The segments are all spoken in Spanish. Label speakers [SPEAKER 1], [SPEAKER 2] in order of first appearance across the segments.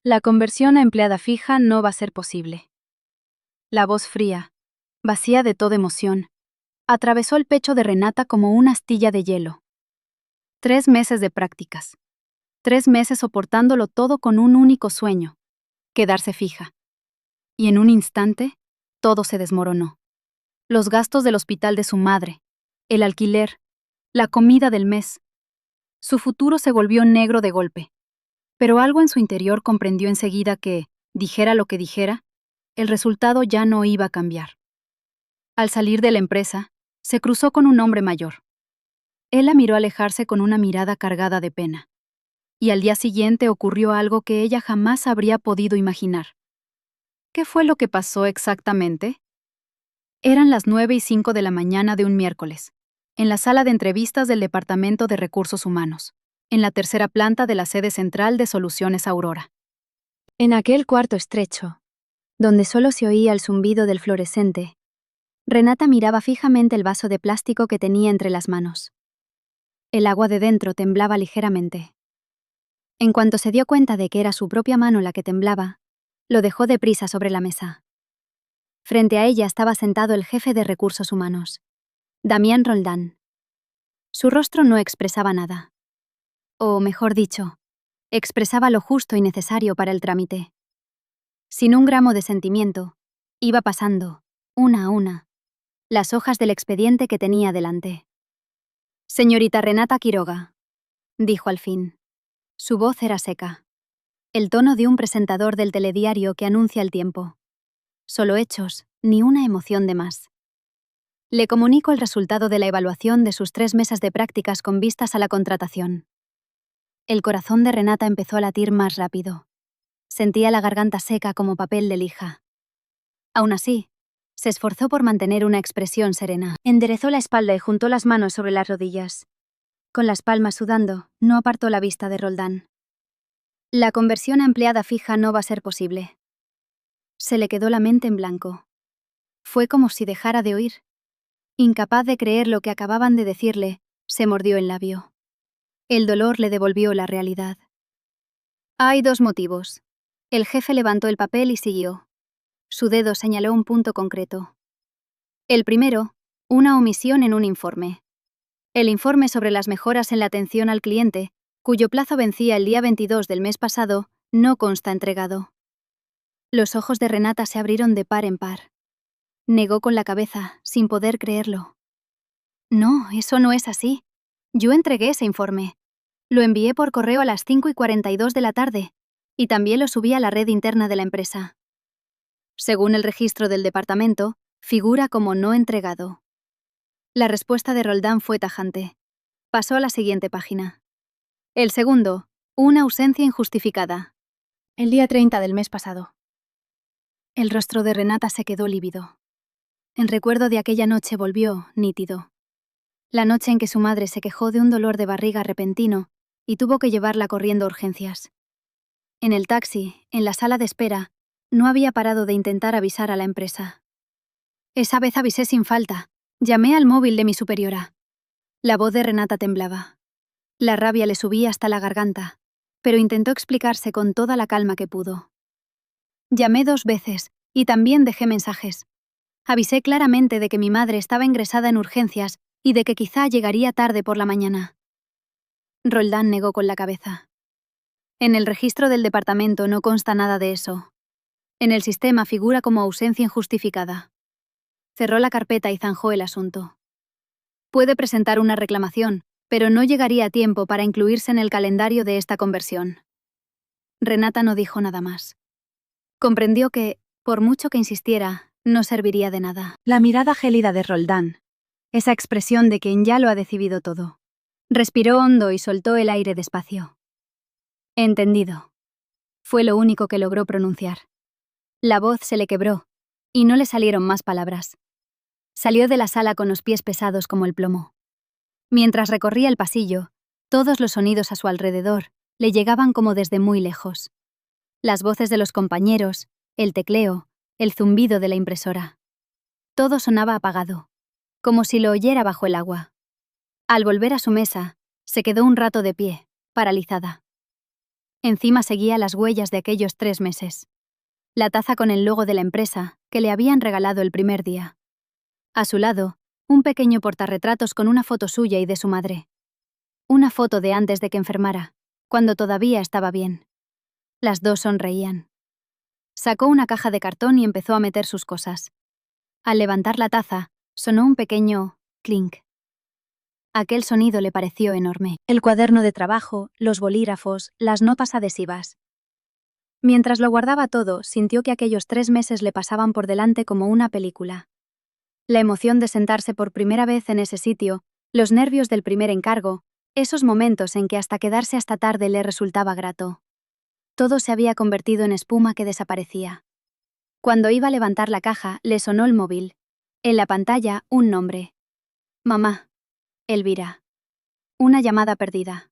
[SPEAKER 1] La conversión a empleada fija no va a ser posible. La voz fría, vacía de toda emoción, atravesó el pecho de Renata como una astilla de hielo. 3 meses de prácticas. 3 meses soportándolo todo con un único sueño: quedarse fija. Y en un instante, todo se desmoronó. Los gastos del hospital de su madre, el alquiler, la comida del mes. Su futuro se volvió negro de golpe. Pero algo en su interior comprendió enseguida que, dijera lo que dijera, el resultado ya no iba a cambiar. Al salir de la empresa, se cruzó con un hombre mayor. Él la miró alejarse con una mirada cargada de pena. Y al día siguiente ocurrió algo que ella jamás habría podido imaginar. ¿Qué fue lo que pasó exactamente? Eran las 9:05 de la mañana de un miércoles, en la sala de entrevistas del Departamento de Recursos Humanos, en la tercera planta de la sede central de Soluciones Aurora. En aquel cuarto estrecho, donde solo se oía el zumbido del fluorescente, Renata miraba fijamente el vaso de plástico que tenía entre las manos. El agua de dentro temblaba ligeramente. En cuanto se dio cuenta de que era su propia mano la que temblaba, lo dejó deprisa sobre la mesa. Frente a ella estaba sentado el jefe de Recursos Humanos, Damián Roldán. Su rostro no expresaba nada. O, mejor dicho, expresaba lo justo y necesario para el trámite. Sin un gramo de sentimiento, iba pasando, una a una, las hojas del expediente que tenía delante. «Señorita Renata Quiroga», dijo al fin. Su voz era seca. El tono de un presentador del telediario que anuncia el tiempo. Solo hechos, ni una emoción de más. Le comunico el resultado de la evaluación de sus 3 meses de prácticas con vistas a la contratación. El corazón de Renata empezó a latir más rápido. Sentía la garganta seca como papel de lija. Aún así, se esforzó por mantener una expresión serena. Enderezó la espalda y juntó las manos sobre las rodillas. Con las palmas sudando, no apartó la vista de Roldán. La conversión a empleada fija no va a ser posible. Se le quedó la mente en blanco. Fue como si dejara de oír. Incapaz de creer lo que acababan de decirle, se mordió el labio. El dolor le devolvió la realidad. Hay 2 motivos. El jefe levantó el papel y siguió. Su dedo señaló un punto concreto. El primero, una omisión en un informe. El informe sobre las mejoras en la atención al cliente, cuyo plazo vencía el día 22 del mes pasado, no consta entregado. Los ojos de Renata se abrieron de par en par. Negó con la cabeza, sin poder creerlo. No, eso no es así. Yo entregué ese informe. Lo envié por correo a las 5:42 de la tarde, y también lo subí a la red interna de la empresa. Según el registro del departamento, figura como no entregado. La respuesta de Roldán fue tajante. Pasó a la siguiente página. El segundo, una ausencia injustificada. El día 30 del mes pasado. El rostro de Renata se quedó lívido. El recuerdo de aquella noche volvió, nítido. La noche en que su madre se quejó de un dolor de barriga repentino y tuvo que llevarla corriendo a urgencias. En el taxi, en la sala de espera, no había parado de intentar avisar a la empresa. Esa vez avisé sin falta. Llamé al móvil de mi superiora. La voz de Renata temblaba. La rabia le subía hasta la garganta, pero intentó explicarse con toda la calma que pudo. Llamé 2 veces y también dejé mensajes. Avisé claramente de que mi madre estaba ingresada en urgencias y de que quizá llegaría tarde por la mañana. Roldán negó con la cabeza. En el registro del departamento no consta nada de eso. En el sistema figura como ausencia injustificada. Cerró la carpeta y zanjó el asunto. Puede presentar una reclamación, pero no llegaría a tiempo para incluirse en el calendario de esta conversión. Renata no dijo nada más. Comprendió que, por mucho que insistiera, no serviría de nada. La mirada gélida de Roldán, esa expresión de quien ya lo ha decidido todo. Respiró hondo y soltó el aire despacio. Entendido. Fue lo único que logró pronunciar. La voz se le quebró, y no le salieron más palabras. Salió de la sala con los pies pesados como el plomo. Mientras recorría el pasillo, todos los sonidos a su alrededor le llegaban como desde muy lejos. Las voces de los compañeros, el tecleo, el zumbido de la impresora. Todo sonaba apagado, como si lo oyera bajo el agua. Al volver a su mesa, se quedó un rato de pie, paralizada. Encima seguía las huellas de aquellos 3 meses. La taza con el logo de la empresa, que le habían regalado el primer día. A su lado, un pequeño portarretratos con una foto suya y de su madre. Una foto de antes de que enfermara, cuando todavía estaba bien. Las dos sonreían. Sacó una caja de cartón y empezó a meter sus cosas. Al levantar la taza, sonó un pequeño clink. Aquel sonido le pareció enorme. El cuaderno de trabajo, los bolígrafos, las notas adhesivas. Mientras lo guardaba todo, sintió que aquellos 3 meses le pasaban por delante como una película. La emoción de sentarse por primera vez en ese sitio, los nervios del primer encargo, esos momentos en que hasta quedarse hasta tarde le resultaba grato. Todo se había convertido en espuma que desaparecía. Cuando iba a levantar la caja, le sonó el móvil. En la pantalla, un nombre. Mamá. Elvira. Una llamada perdida.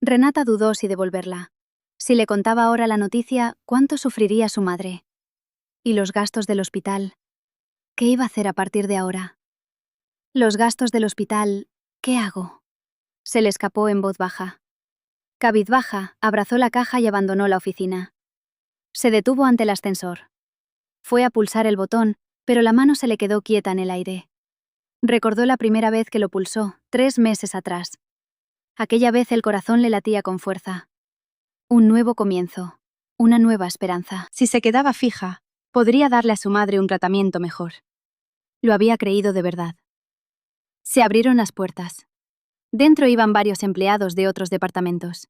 [SPEAKER 1] Renata dudó si devolverla. Si le contaba ahora la noticia, ¿cuánto sufriría su madre? ¿Y los gastos del hospital? ¿Qué iba a hacer a partir de ahora? Los gastos del hospital, ¿qué hago? Se le escapó en voz baja. Cabizbaja, abrazó la caja y abandonó la oficina. Se detuvo ante el ascensor. Fue a pulsar el botón, pero la mano se le quedó quieta en el aire. Recordó la primera vez que lo pulsó, 3 meses atrás. Aquella vez el corazón le latía con fuerza. Un nuevo comienzo. Una nueva esperanza. Si se quedaba fija, podría darle a su madre un tratamiento mejor. Lo había creído de verdad. Se abrieron las puertas. Dentro iban varios empleados de otros departamentos.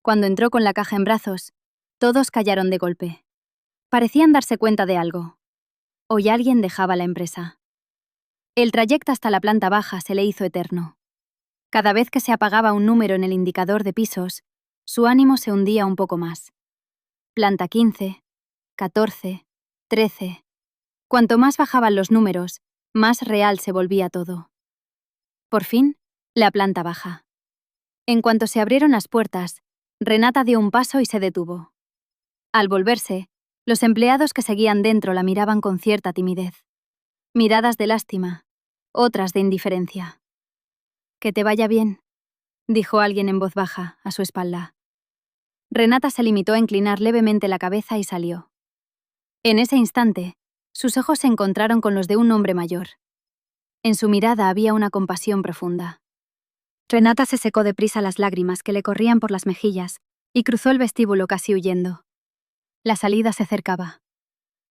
[SPEAKER 1] Cuando entró con la caja en brazos, todos callaron de golpe. Parecían darse cuenta de algo. Hoy alguien dejaba la empresa. El trayecto hasta la planta baja se le hizo eterno. Cada vez que se apagaba un número en el indicador de pisos, su ánimo se hundía un poco más. Planta 15, 14, 13. Cuanto más bajaban los números, más real se volvía todo. Por fin, la planta baja. En cuanto se abrieron las puertas, Renata dio un paso y se detuvo. Al volverse, los empleados que seguían dentro la miraban con cierta timidez. Miradas de lástima, otras de indiferencia. «Que te vaya bien», dijo alguien en voz baja, a su espalda. Renata se limitó a inclinar levemente la cabeza y salió. En ese instante, sus ojos se encontraron con los de un hombre mayor. En su mirada había una compasión profunda. Renata se secó deprisa las lágrimas que le corrían por las mejillas y cruzó el vestíbulo casi huyendo. La salida se acercaba.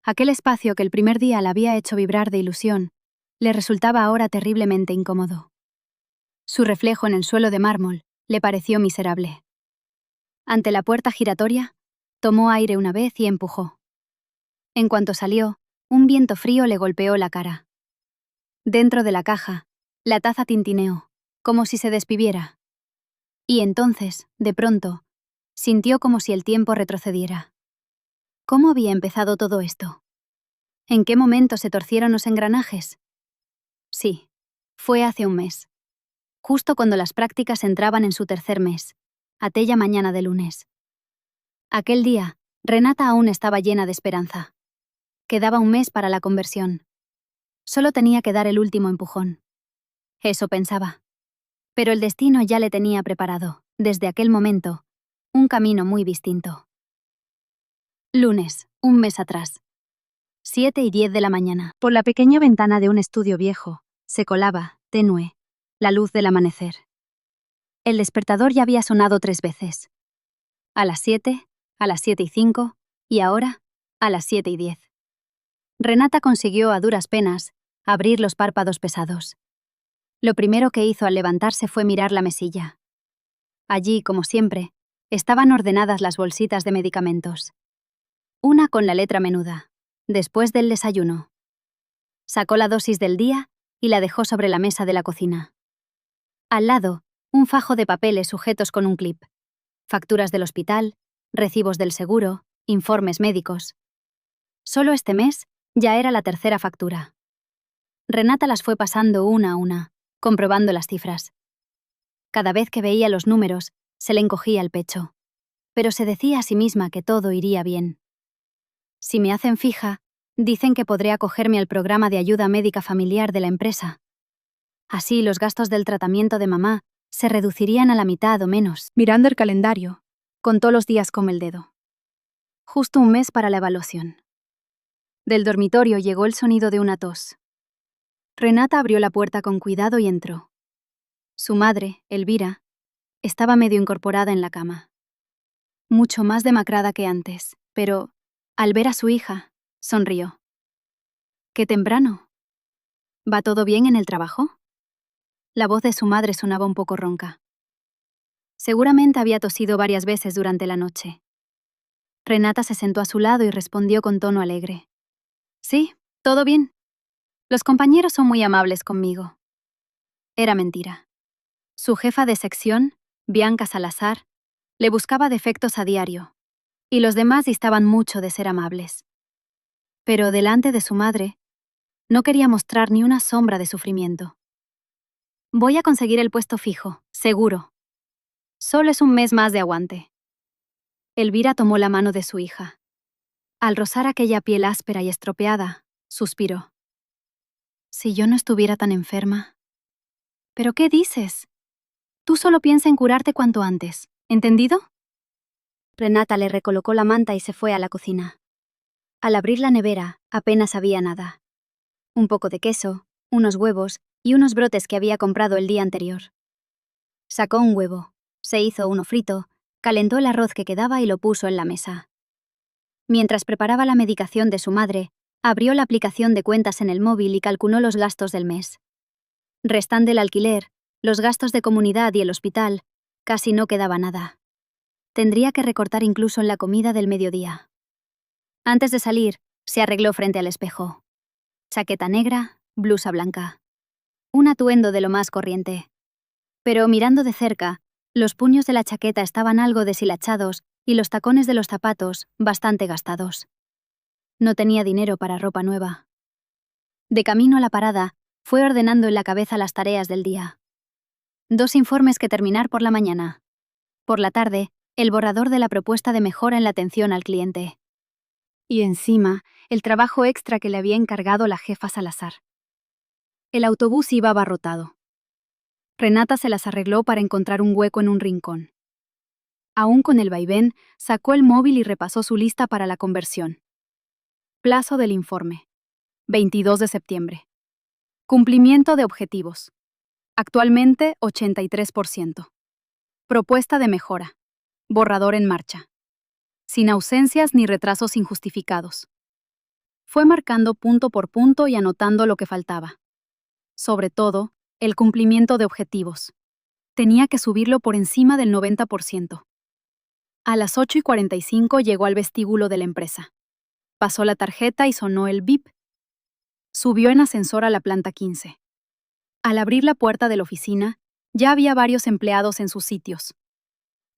[SPEAKER 1] Aquel espacio que el primer día la había hecho vibrar de ilusión, le resultaba ahora terriblemente incómodo. Su reflejo en el suelo de mármol le pareció miserable. Ante la puerta giratoria, tomó aire una vez y empujó. En cuanto salió, un viento frío le golpeó la cara. Dentro de la caja, la taza tintineó, como si se despiviera. Y entonces, de pronto, sintió como si el tiempo retrocediera. ¿Cómo había empezado todo esto? ¿En qué momento se torcieron los engranajes? Sí, fue hace un mes. Justo cuando las prácticas entraban en su tercer mes, aquella mañana de lunes. Aquel día, Renata aún estaba llena de esperanza. Quedaba un mes para la conversión. Solo tenía que dar el último empujón. Eso pensaba. Pero el destino ya le tenía preparado, desde aquel momento, un camino muy distinto. Lunes, un mes atrás. 7:10 de la mañana. Por la pequeña ventana de un estudio viejo, se colaba, tenue, la luz del amanecer. El despertador ya había sonado 3 veces. A las 7, a las 7:05 y ahora, a las 7:10. Renata consiguió a duras penas abrir los párpados pesados. Lo primero que hizo al levantarse fue mirar la mesilla. Allí, como siempre, estaban ordenadas las bolsitas de medicamentos. Una con la letra menuda, después del desayuno. Sacó la dosis del día y la dejó sobre la mesa de la cocina. Al lado, un fajo de papeles sujetos con un clip. Facturas del hospital, recibos del seguro, informes médicos. Solo este mes ya era la tercera factura. Renata las fue pasando una a una, comprobando las cifras. Cada vez que veía los números, se le encogía el pecho. Pero se decía a sí misma que todo iría bien. Si me hacen fija, dicen que podré acogerme al programa de ayuda médica familiar de la empresa. Así los gastos del tratamiento de mamá se reducirían a la mitad o menos. Mirando el calendario, Contó los días como el dedo. Justo un mes para la evaluación. Del dormitorio llegó el sonido de una tos. Renata abrió la puerta con cuidado y entró. Su madre, Elvira, estaba medio incorporada en la cama. Mucho más demacrada que antes, pero, al ver a su hija, sonrió. ¡Qué temprano! ¿Va todo bien en el trabajo? La voz de su madre sonaba un poco ronca. Seguramente había tosido varias veces durante la noche. Renata se sentó a su lado y respondió con tono alegre. Sí, todo bien. Los compañeros son muy amables conmigo. Era mentira. Su jefa de sección, Bianca Salazar, le buscaba defectos a diario, y los demás distaban mucho de ser amables. Pero delante de su madre, no quería mostrar ni una sombra de sufrimiento. Voy a conseguir el puesto fijo, seguro. Solo es un mes más de aguante. Elvira tomó la mano de su hija. Al rozar aquella piel áspera y estropeada, suspiró. Si yo no estuviera tan enferma. ¿Pero qué dices? Tú solo piensa en curarte cuanto antes, ¿entendido? Renata le recolocó la manta y se fue a la cocina. Al abrir la nevera, apenas había nada. Un poco de queso, unos huevos y unos brotes que había comprado el día anterior. Sacó un huevo, se hizo uno frito, calentó el arroz que quedaba y lo puso en la mesa. Mientras preparaba la medicación de su madre, abrió la aplicación de cuentas en el móvil y calculó los gastos del mes. Restan del alquiler, los gastos de comunidad y el hospital, casi no quedaba nada. Tendría que recortar incluso en la comida del mediodía. Antes de salir, se arregló frente al espejo. Chaqueta negra, blusa blanca. Un atuendo de lo más corriente. Pero mirando de cerca, los puños de la chaqueta estaban algo deshilachados y los tacones de los zapatos bastante gastados. No tenía dinero para ropa nueva. De camino a la parada, fue ordenando en la cabeza las tareas del día. 2 informes que terminar por la mañana. Por la tarde, el borrador de la propuesta de mejora en la atención al cliente. Y encima, el trabajo extra que le había encargado la jefa Salazar. El autobús iba abarrotado. Renata se las arregló para encontrar un hueco en un rincón. Aún con el vaivén, sacó el móvil y repasó su lista para la conversión. Plazo del informe. 22 de septiembre. Cumplimiento de objetivos. Actualmente 83%. Propuesta de mejora. Borrador en marcha. Sin ausencias ni retrasos injustificados. Fue marcando punto por punto y anotando lo que faltaba. Sobre todo, el cumplimiento de objetivos. Tenía que subirlo por encima del 90%. A las 8:45 llegó al vestíbulo de la empresa. Pasó la tarjeta y sonó el bip. Subió en ascensor a la planta 15. Al abrir la puerta de la oficina, ya había varios empleados en sus sitios.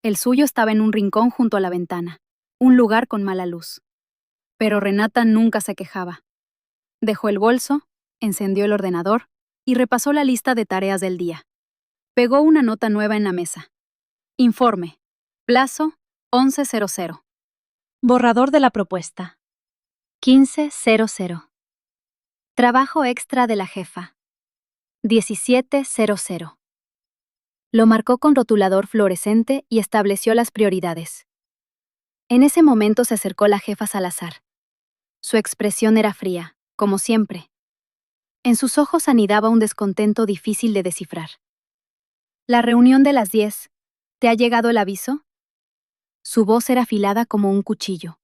[SPEAKER 1] El suyo estaba en un rincón junto a la ventana, un lugar con mala luz. Pero Renata nunca se quejaba. Dejó el bolso, encendió el ordenador y repasó la lista de tareas del día. Pegó una nota nueva en la mesa. Informe. Plazo 11:00. Borrador de la propuesta. 15:00. Trabajo extra de la jefa. 17:00. Lo marcó con rotulador fluorescente y estableció las prioridades. En ese momento se acercó la jefa Salazar. Su expresión era fría, como siempre. En sus ojos anidaba un descontento difícil de descifrar. La reunión de las 10. ¿Te ha llegado el aviso? Su voz era afilada como un cuchillo.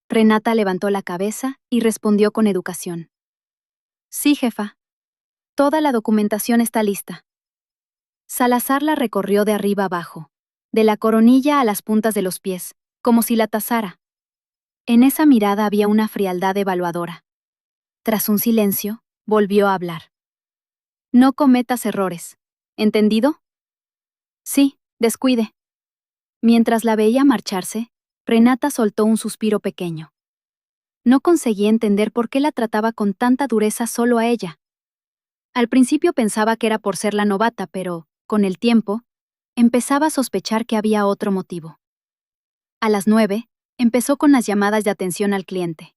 [SPEAKER 1] Renata levantó la cabeza y respondió con educación. Sí, jefa. Toda la documentación está lista. Salazar la recorrió de arriba abajo, de la coronilla a las puntas de los pies, como si la tasara. En esa mirada había una frialdad evaluadora. Tras un silencio, volvió a hablar. No cometas errores. ¿Entendido? Sí, descuide. Mientras la veía marcharse, Renata soltó un suspiro pequeño. No conseguía entender por qué la trataba con tanta dureza solo a ella. Al principio pensaba que era por ser la novata, pero, con el tiempo, empezaba a sospechar que había otro motivo. A las 9, empezó con las llamadas de atención al cliente.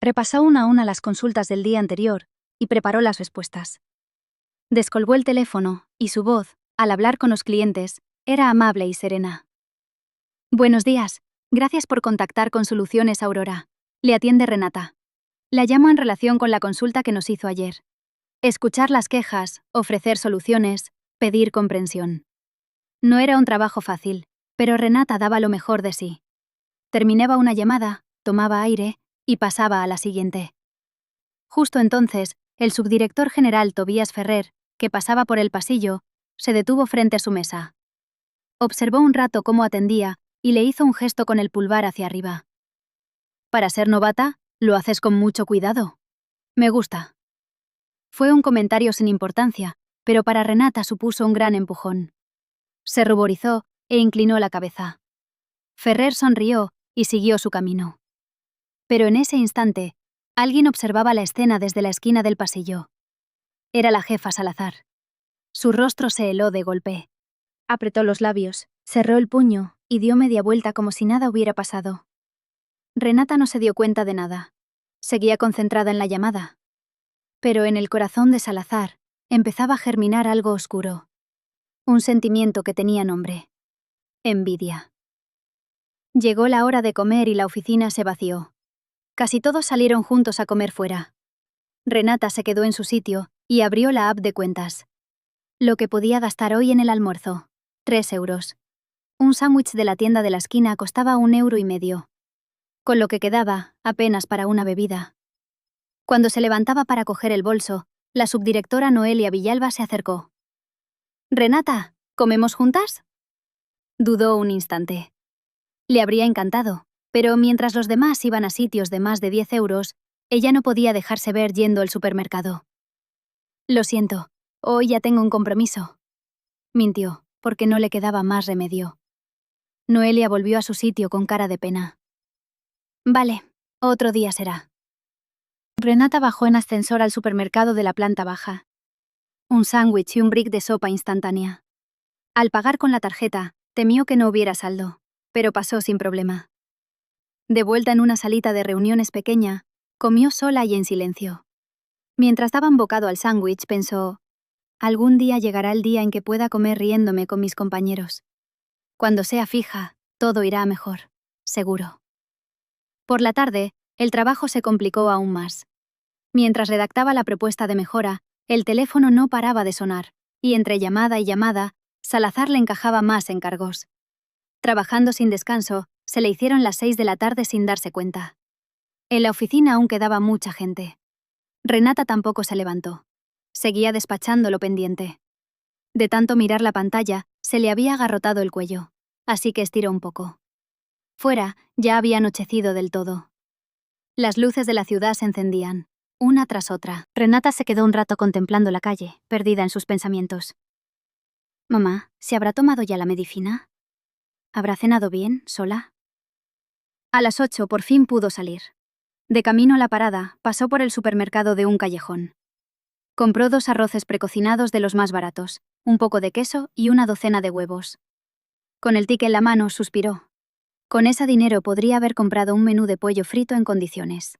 [SPEAKER 1] Repasó una a una las consultas del día anterior y preparó las respuestas. Descolgó el teléfono y su voz, al hablar con los clientes, era amable y serena. Buenos días. Gracias por contactar con Soluciones Aurora. Le atiende Renata. La llamo en relación con la consulta que nos hizo ayer. Escuchar las quejas, ofrecer soluciones, pedir comprensión. No era un trabajo fácil, pero Renata daba lo mejor de sí. Terminaba una llamada, tomaba aire y pasaba a la siguiente. Justo entonces, el subdirector general Tobías Ferrer, que pasaba por el pasillo, se detuvo frente a su mesa. Observó un rato cómo atendía y le hizo un gesto con el pulgar hacia arriba. Para ser novata, lo haces con mucho cuidado. Me gusta. Fue un comentario sin importancia, pero para Renata supuso un gran empujón. Se ruborizó e inclinó la cabeza. Ferrer sonrió y siguió su camino. Pero en ese instante, alguien observaba la escena desde la esquina del pasillo. Era la jefa Salazar. Su rostro se heló de golpe. Apretó los labios, cerró el puño y dio media vuelta como si nada hubiera pasado. Renata no se dio cuenta de nada. Seguía concentrada en la llamada. Pero en el corazón de Salazar empezaba a germinar algo oscuro. Un sentimiento que tenía nombre. Envidia. Llegó la hora de comer y la oficina se vació. Casi todos salieron juntos a comer fuera. Renata se quedó en su sitio y abrió la app de cuentas. Lo que podía gastar hoy en el almuerzo: 3 euros. Un sándwich de la tienda de la esquina costaba 1,5 €. Con lo que quedaba, apenas para una bebida. Cuando se levantaba para coger el bolso, la subdirectora Noelia Villalba se acercó. «Renata, ¿comemos juntas?». Dudó un instante. Le habría encantado, pero mientras los demás iban a sitios de más de 10 euros, ella no podía dejarse ver yendo al supermercado. «Lo siento, hoy ya tengo un compromiso». Mintió, porque no le quedaba más remedio. Noelia volvió a su sitio con cara de pena. «Vale, otro día será». Renata bajó en ascensor al supermercado de la planta baja. Un sándwich y un brick de sopa instantánea. Al pagar con la tarjeta, temió que no hubiera saldo, pero pasó sin problema. De vuelta en una salita de reuniones pequeña, comió sola y en silencio. Mientras daban bocado al sándwich, pensó: algún día llegará el día en que pueda comer riéndome con mis compañeros. Cuando sea fija, todo irá mejor, seguro. Por la tarde, el trabajo se complicó aún más. Mientras redactaba la propuesta de mejora, el teléfono no paraba de sonar, y entre llamada y llamada, Salazar le encajaba más encargos. Trabajando sin descanso, se le hicieron las 6 de la tarde sin darse cuenta. En la oficina aún quedaba mucha gente. Renata tampoco se levantó. Seguía despachando lo pendiente. De tanto mirar la pantalla, se le había agarrotado el cuello, así que estiró un poco. Fuera, ya había anochecido del todo. Las luces de la ciudad se encendían, una tras otra. Renata se quedó un rato contemplando la calle, perdida en sus pensamientos. «Mamá, ¿se habrá tomado ya la medicina? ¿Habrá cenado bien, sola?». A las 8 por fin pudo salir. De camino a la parada, pasó por el supermercado de un callejón. Compró 2 arroces precocinados de los más baratos, un poco de queso y una docena de huevos. Con el ticket en la mano, suspiró. Con ese dinero podría haber comprado un menú de pollo frito en condiciones.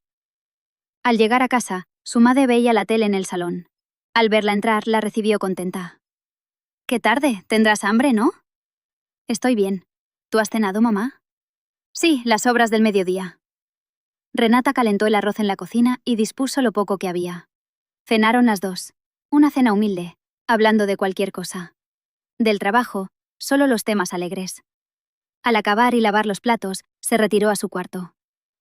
[SPEAKER 1] Al llegar a casa, su madre veía la tele en el salón. Al verla entrar, la recibió contenta. «Qué tarde, tendrás hambre, ¿no?». «Estoy bien. ¿Tú has cenado, mamá?». «Sí, las sobras del mediodía». Renata calentó el arroz en la cocina y dispuso lo poco que había. Cenaron las dos. Una cena humilde, hablando de cualquier cosa. Del trabajo, solo los temas alegres. Al acabar y lavar los platos, se retiró a su cuarto.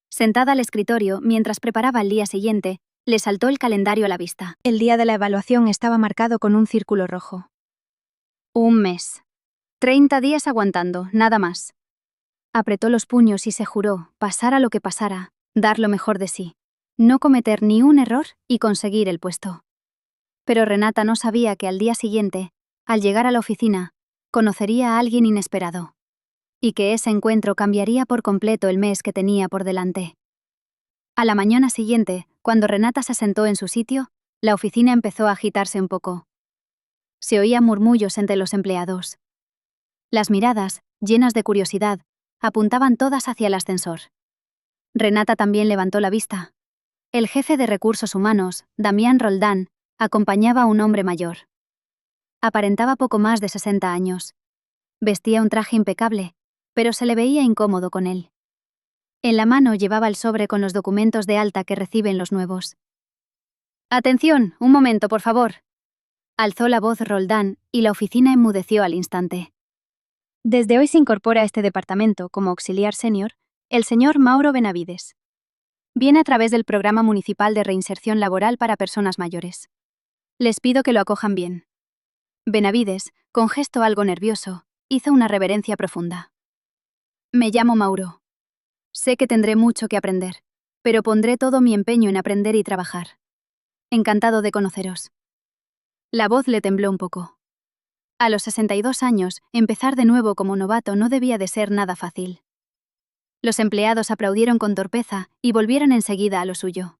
[SPEAKER 1] Sentada al escritorio, mientras preparaba el día siguiente, le saltó el calendario a la vista. El día de la evaluación estaba marcado con un círculo rojo. 1 mes. 30 días aguantando, nada más. Apretó los puños y se juró, pasara lo que pasara, dar lo mejor de sí. No cometer ni un error y conseguir el puesto. Pero Renata no sabía que al día siguiente, al llegar a la oficina, conocería a alguien inesperado. Y que ese encuentro cambiaría por completo el mes que tenía por delante. A la mañana siguiente, cuando Renata se sentó en su sitio, la oficina empezó a agitarse un poco. Se oían murmullos entre los empleados. Las miradas, llenas de curiosidad, apuntaban todas hacia el ascensor. Renata también levantó la vista. El jefe de recursos humanos, Damián Roldán, acompañaba a un hombre mayor. Aparentaba poco más de 60 años. Vestía un traje impecable, pero se le veía incómodo con él. En la mano llevaba el sobre con los documentos de alta que reciben los nuevos. «Atención, un momento, por favor», alzó la voz Roldán y la oficina enmudeció al instante. Desde hoy se incorpora a este departamento como auxiliar senior el señor Mauro Benavides. Viene a través del Programa Municipal de Reinserción Laboral para Personas Mayores. Les pido que lo acojan bien. Benavides, con gesto algo nervioso, hizo una reverencia profunda. Me llamo Mauro. Sé que tendré mucho que aprender, pero pondré todo mi empeño en aprender y trabajar. Encantado de conoceros. La voz le tembló un poco. A los 62 años, empezar de nuevo como novato no debía de ser nada fácil. Los empleados aplaudieron con torpeza y volvieron enseguida a lo suyo.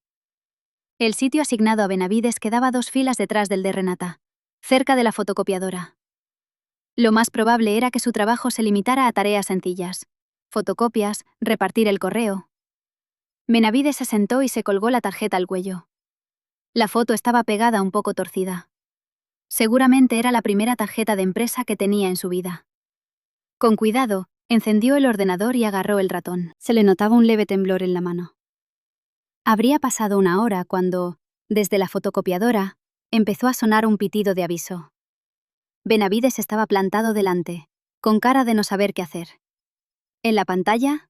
[SPEAKER 1] El sitio asignado a Benavides quedaba 2 filas detrás del de Renata, cerca de la fotocopiadora. Lo más probable era que su trabajo se limitara a tareas sencillas: fotocopias, repartir el correo. Benavides se sentó y se colgó la tarjeta al cuello. La foto estaba pegada un poco torcida. Seguramente era la primera tarjeta de empresa que tenía en su vida. Con cuidado, encendió el ordenador y agarró el ratón. Se le notaba un leve temblor en la mano. Habría pasado una hora cuando, desde la fotocopiadora, empezó a sonar un pitido de aviso. Benavides estaba plantado delante, con cara de no saber qué hacer. En la pantalla,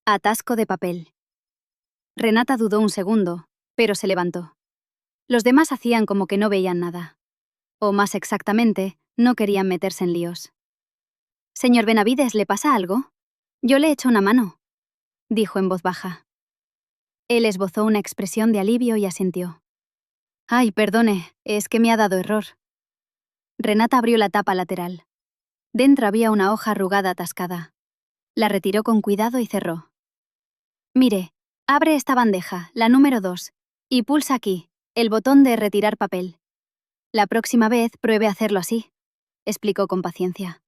[SPEAKER 1] atasco de papel. Renata dudó un segundo, pero se levantó. Los demás hacían como que no veían nada. O más exactamente, no querían meterse en líos. «Señor Benavides, ¿le pasa algo? Yo le echo una mano», dijo en voz baja. Él esbozó una expresión de alivio y asintió. «Ay, perdone, es que me ha dado error». Renata abrió la tapa lateral. Dentro había una hoja arrugada atascada. La retiró con cuidado y cerró. «Mire, abre esta bandeja, la número 2, y pulsa aquí, el botón de retirar papel. La próxima vez pruebe a hacerlo así», explicó con paciencia.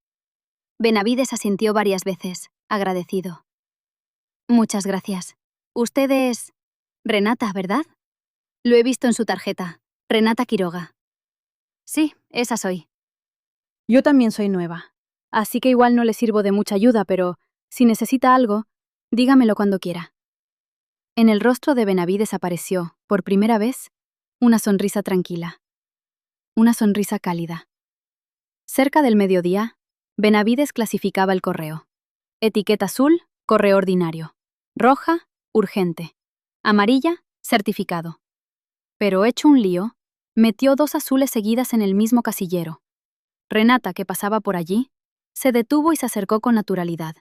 [SPEAKER 1] Benavides asintió varias veces, agradecido. «Muchas gracias. Usted es Renata, ¿verdad? Lo he visto en su tarjeta. Renata Quiroga». «Sí, esa soy».
[SPEAKER 2] Yo también soy nueva, así que igual no le sirvo de mucha ayuda, pero si necesita algo, dígamelo cuando quiera. En el rostro de Benavides apareció, por primera vez, una sonrisa tranquila. Una sonrisa cálida. Cerca del mediodía, Benavides clasificaba el correo. Etiqueta azul, correo ordinario. Roja, urgente. Amarilla, certificado. Pero hecho un lío, metió 2 azules seguidas en el mismo casillero. Renata, que pasaba por allí, se detuvo y se acercó con naturalidad.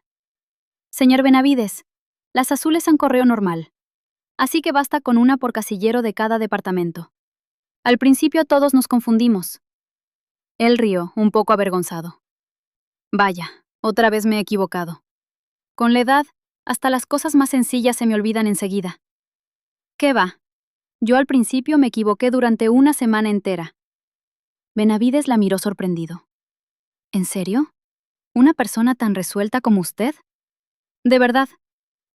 [SPEAKER 2] «Señor Benavides, las azules son correo normal, así que basta con una por casillero de cada departamento. Al principio todos nos confundimos». Él rió, un poco avergonzado. «Vaya, otra vez me he equivocado. Con la edad, hasta las cosas más sencillas se me olvidan enseguida». «¿Qué va? Yo al principio me equivoqué durante una semana entera». Benavides la miró sorprendido. «¿En serio? ¿Una persona tan resuelta como usted?» «De verdad.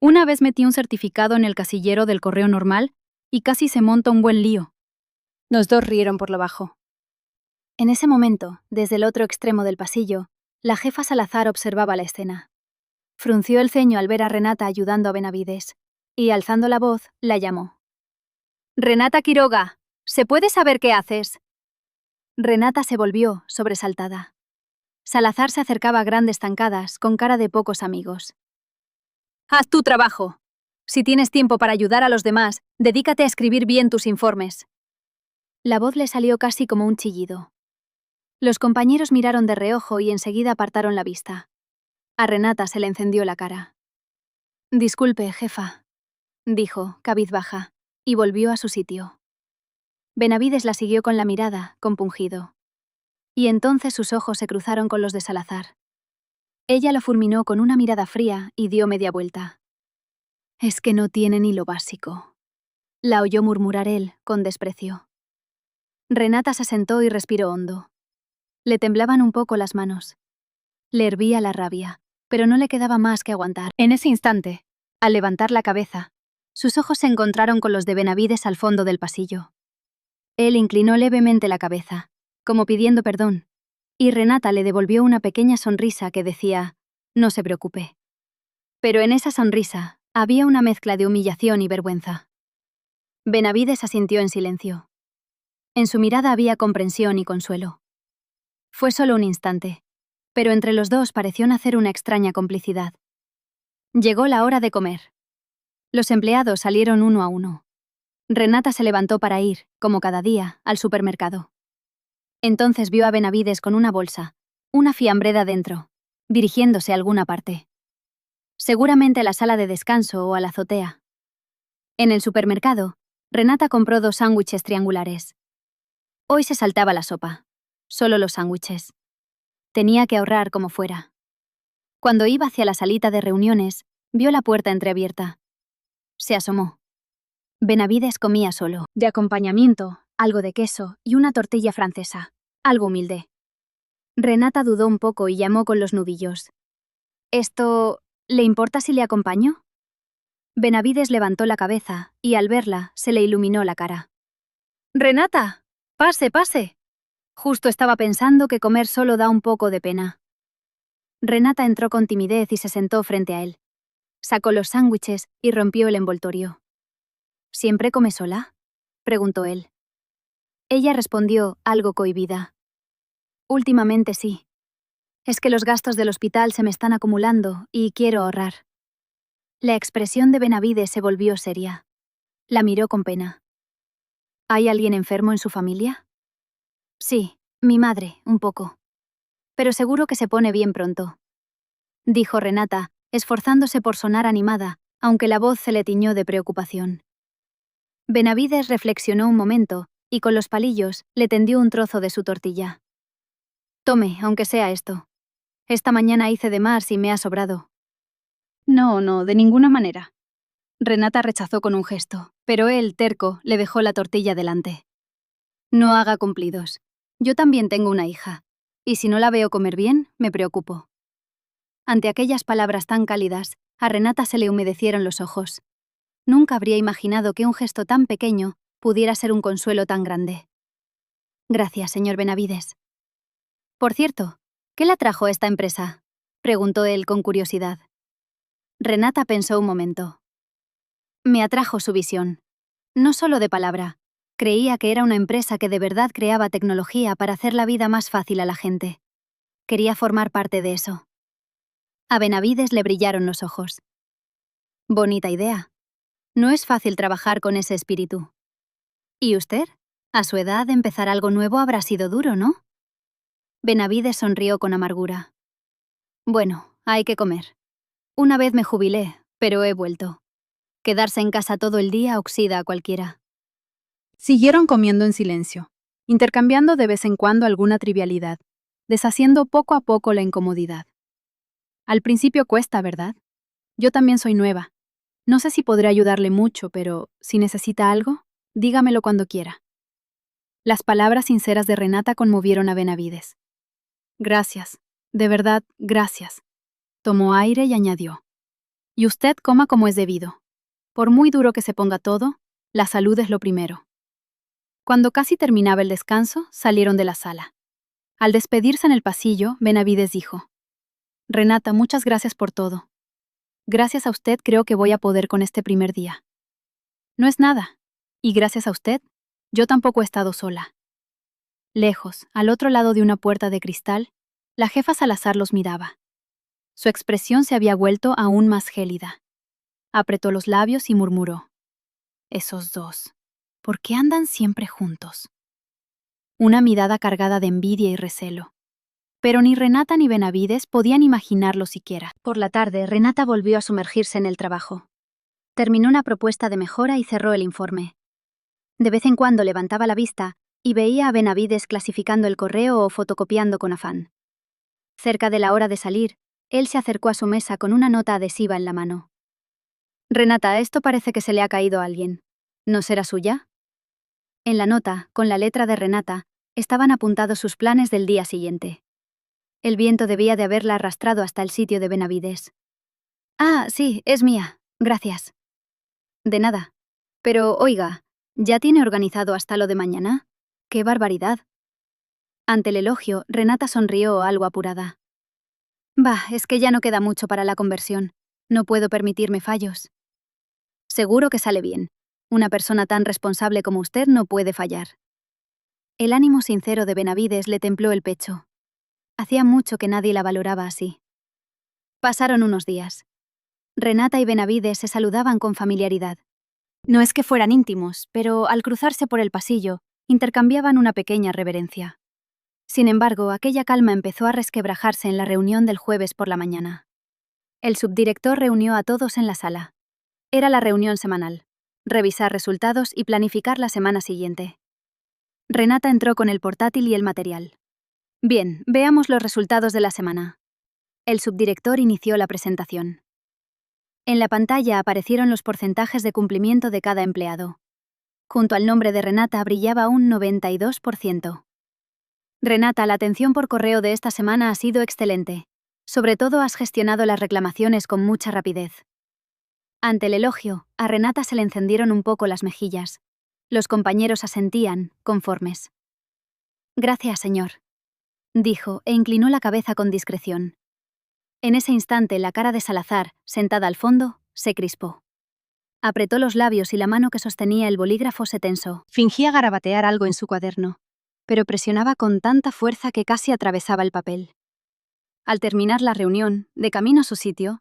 [SPEAKER 2] Una vez metí un certificado en el casillero del correo normal y casi se monta un buen lío». Los dos rieron por lo bajo. En ese momento, desde el otro extremo del pasillo, la jefa Salazar observaba la escena. Frunció el ceño al ver a Renata ayudando a Benavides, y alzando la voz, la llamó. «Renata Quiroga, ¿se puede saber qué haces?» Renata se volvió, sobresaltada. Salazar se acercaba a grandes zancadas, con cara de pocos amigos. «Haz tu trabajo. Si tienes tiempo para ayudar a los demás, dedícate a escribir bien tus informes». La voz le salió casi como un chillido. Los compañeros miraron de reojo y enseguida apartaron la vista. A Renata se le encendió la cara. «Disculpe, jefa», dijo, cabizbaja, y volvió a su sitio. Benavides la siguió con la mirada, compungido. Y entonces sus ojos se cruzaron con los de Salazar. Ella lo fulminó con una mirada fría y dio media vuelta. «Es que no tiene ni lo básico», la oyó murmurar él, con desprecio. Renata se sentó y respiró hondo. Le temblaban un poco las manos. Le hervía la rabia, pero no le quedaba más que aguantar. En ese instante, al levantar la cabeza, sus ojos se encontraron con los de Benavides al fondo del pasillo. Él inclinó levemente la cabeza, como pidiendo perdón, y Renata le devolvió una pequeña sonrisa que decía: «No se preocupe, Pero en esa sonrisa había una mezcla de humillación y vergüenza. Benavides asintió en silencio. En su mirada había comprensión y consuelo. Fue solo un instante, pero entre los dos pareció nacer una extraña complicidad. Llegó la hora de comer. Los empleados salieron uno a uno. Renata se levantó para ir, como cada día, al supermercado. Entonces vio a Benavides con una bolsa, una fiambrera dentro, dirigiéndose a alguna parte. Seguramente a la sala de descanso o a la azotea. En el supermercado, Renata compró 2 sándwiches triangulares. Hoy se saltaba la sopa. Solo los sándwiches. Tenía que ahorrar como fuera. Cuando iba hacia la salita de reuniones, vio la puerta entreabierta. Se asomó. Benavides comía solo. De acompañamiento, algo de queso y una tortilla francesa. Algo humilde. Renata dudó un poco y llamó con los nudillos. «¿Esto... ¿le importa si le acompaño?» Benavides levantó la cabeza y al verla se le iluminó la cara. «Renata, pase, pase». Justo estaba pensando que comer solo da un poco de pena. Renata entró con timidez y se sentó frente a él. Sacó los sándwiches y rompió el envoltorio. «¿Siempre come sola?», preguntó él. Ella respondió, algo cohibida. «Últimamente sí. Es que los gastos del hospital se me están acumulando y quiero ahorrar». La expresión de Benavides se volvió seria. La miró con pena. «¿Hay alguien enfermo en su familia?» «Sí, mi madre, un poco. Pero seguro que se pone bien pronto», dijo Renata, esforzándose por sonar animada, aunque la voz se le tiñó de preocupación. Benavides reflexionó un momento y con los palillos le tendió un trozo de su tortilla. «Tome, aunque sea esto. Esta mañana hice de más y me ha sobrado». «No, de ninguna manera». Renata rechazó con un gesto, pero él, terco, le dejó la tortilla delante. «No haga cumplidos. Yo también tengo una hija, y si no la veo comer bien, me preocupo». Ante aquellas palabras tan cálidas, a Renata se le humedecieron los ojos. Nunca habría imaginado que un gesto tan pequeño pudiera ser un consuelo tan grande. «Gracias, señor Benavides». «Por cierto, ¿qué la trajo esta empresa?», preguntó él con curiosidad. Renata pensó un momento. «Me atrajo su visión. No solo de palabra. Creía que era una empresa que de verdad creaba tecnología para hacer la vida más fácil a la gente. Quería formar parte de eso». A Benavides le brillaron los ojos. «Bonita idea. No es fácil trabajar con ese espíritu». «¿Y usted? A su edad, empezar algo nuevo habrá sido duro, ¿no?». Benavides sonrió con amargura. «Bueno, hay que comer. Una vez me jubilé, pero he vuelto. Quedarse en casa todo el día oxida a cualquiera».
[SPEAKER 1] Siguieron comiendo en silencio, intercambiando de vez en cuando alguna trivialidad, deshaciendo poco a poco la incomodidad. Al principio cuesta, ¿verdad? Yo también soy nueva. No sé si podré ayudarle mucho, pero si necesita algo, dígamelo cuando quiera. Las palabras sinceras de Renata conmovieron a Benavides. «Gracias, de verdad, gracias». Tomó aire y añadió. «Y usted coma como es debido. Por muy duro que se ponga todo, la salud es lo primero». Cuando casi terminaba el descanso, salieron de la sala. Al despedirse en el pasillo, Benavides dijo: «Renata, muchas gracias por todo. Gracias a usted creo que voy a poder con este primer día». «No es nada. Y gracias a usted, yo tampoco he estado sola». Lejos, al otro lado de una puerta de cristal, la jefa Salazar los miraba. Su expresión se había vuelto aún más gélida. Apretó los labios y murmuró: «Esos dos, ¿por qué andan siempre juntos?». Una mirada cargada de envidia y recelo. Pero ni Renata ni Benavides podían imaginarlo siquiera. Por la tarde, Renata volvió a sumergirse en el trabajo. Terminó una propuesta de mejora y cerró el informe. De vez en cuando levantaba la vista y veía a Benavides clasificando el correo o fotocopiando con afán. Cerca de la hora de salir, él se acercó a su mesa con una nota adhesiva en la mano. «Renata, esto parece que se le ha caído a alguien. ¿No será suya?». En la nota, con la letra de Renata, estaban apuntados sus planes del día siguiente. El viento debía de haberla arrastrado hasta el sitio de Benavides. «Ah, sí, es mía. Gracias». «De nada. Pero, oiga, ¿ya tiene organizado hasta lo de mañana? ¡Qué barbaridad!». Ante el elogio, Renata sonrió algo apurada. «Bah, es que ya no queda mucho para la conversión.
[SPEAKER 2] No puedo permitirme fallos. Seguro que sale bien. Una persona tan responsable como usted no puede fallar. El ánimo sincero de Benavides le templó el pecho. Hacía mucho que nadie la valoraba así. Pasaron unos días. Renata y Benavides se saludaban con familiaridad. No es que fueran íntimos, pero al cruzarse por el pasillo, intercambiaban una pequeña reverencia. Sin embargo, aquella calma empezó a resquebrajarse en la reunión del jueves por la mañana. El subdirector reunió a todos en la sala. Era la reunión semanal. Revisar resultados y planificar la semana siguiente. Renata entró con el portátil y el material. Bien, veamos los resultados de la semana. El subdirector inició la presentación. En la pantalla aparecieron los porcentajes de cumplimiento de cada empleado. Junto al nombre de Renata brillaba un 92%. Renata, la atención por correo de esta semana ha sido excelente. Sobre todo has gestionado las reclamaciones con mucha rapidez. Ante el elogio, a Renata se le encendieron un poco las mejillas. Los compañeros asentían, conformes. Gracias, señor, dijo, e inclinó la cabeza con discreción. En ese instante, la cara de Salazar, sentada al fondo, se crispó. Apretó los labios y la mano que sostenía el bolígrafo se tensó. Fingía garabatear algo en su cuaderno, pero presionaba con tanta fuerza que casi atravesaba el papel. Al terminar la reunión, de camino a su sitio,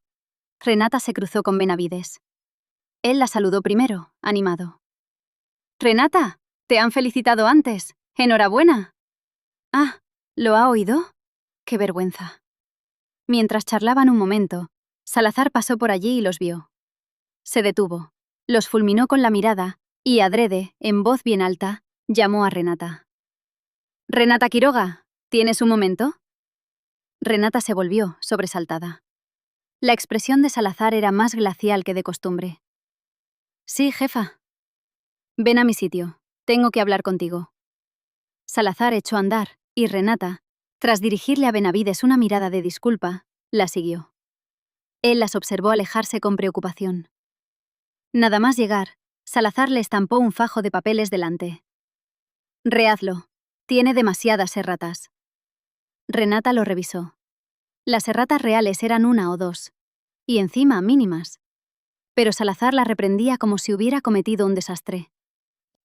[SPEAKER 2] Renata se cruzó con Benavides. Él la saludó primero, animado. «Renata, te han felicitado antes. ¡Enhorabuena!». «Ah, ¿lo ha oído? ¡Qué vergüenza!». Mientras charlaban un momento, Salazar pasó por allí y los vio. Se detuvo, los fulminó con la mirada y, adrede, en voz bien alta, llamó a Renata. «Renata Quiroga, ¿tienes un momento?». Renata se volvió, sobresaltada. La expresión de Salazar era más glacial que de costumbre. «Sí, jefa». «Ven a mi sitio. Tengo que hablar contigo». Salazar echó a andar, y Renata, tras dirigirle a Benavides una mirada de disculpa, la siguió. Él las observó alejarse con preocupación. Nada más llegar, Salazar le estampó un fajo de papeles delante. «Rehazlo. Tiene demasiadas erratas». Renata lo revisó. Las erratas reales eran 1 o 2. Y encima mínimas. Pero Salazar la reprendía como si hubiera cometido un desastre.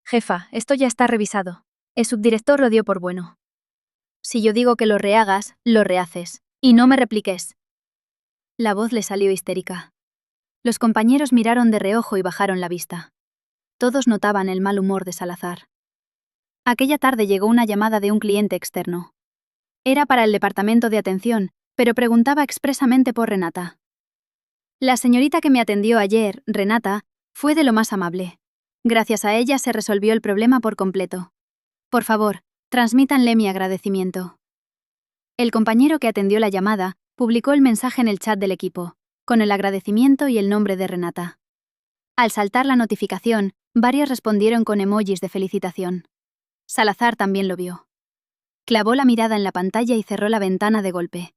[SPEAKER 2] «Jefa, esto ya está revisado. El subdirector lo dio por bueno. Si yo digo que lo rehagas, lo rehaces. Y no me repliques». La voz le salió histérica. Los compañeros miraron de reojo y bajaron la vista. Todos notaban el mal humor de Salazar. Aquella tarde llegó una llamada de un cliente externo. Era para el departamento de atención, pero preguntaba expresamente por Renata. La señorita que me atendió ayer, Renata, fue de lo más amable. Gracias a ella se resolvió el problema por completo. Por favor, transmítanle mi agradecimiento. El compañero que atendió la llamada publicó el mensaje en el chat del equipo, con el agradecimiento y el nombre de Renata. Al saltar la notificación, varios respondieron con emojis de felicitación. Salazar también lo vio. Clavó la mirada en la pantalla y cerró la ventana de golpe.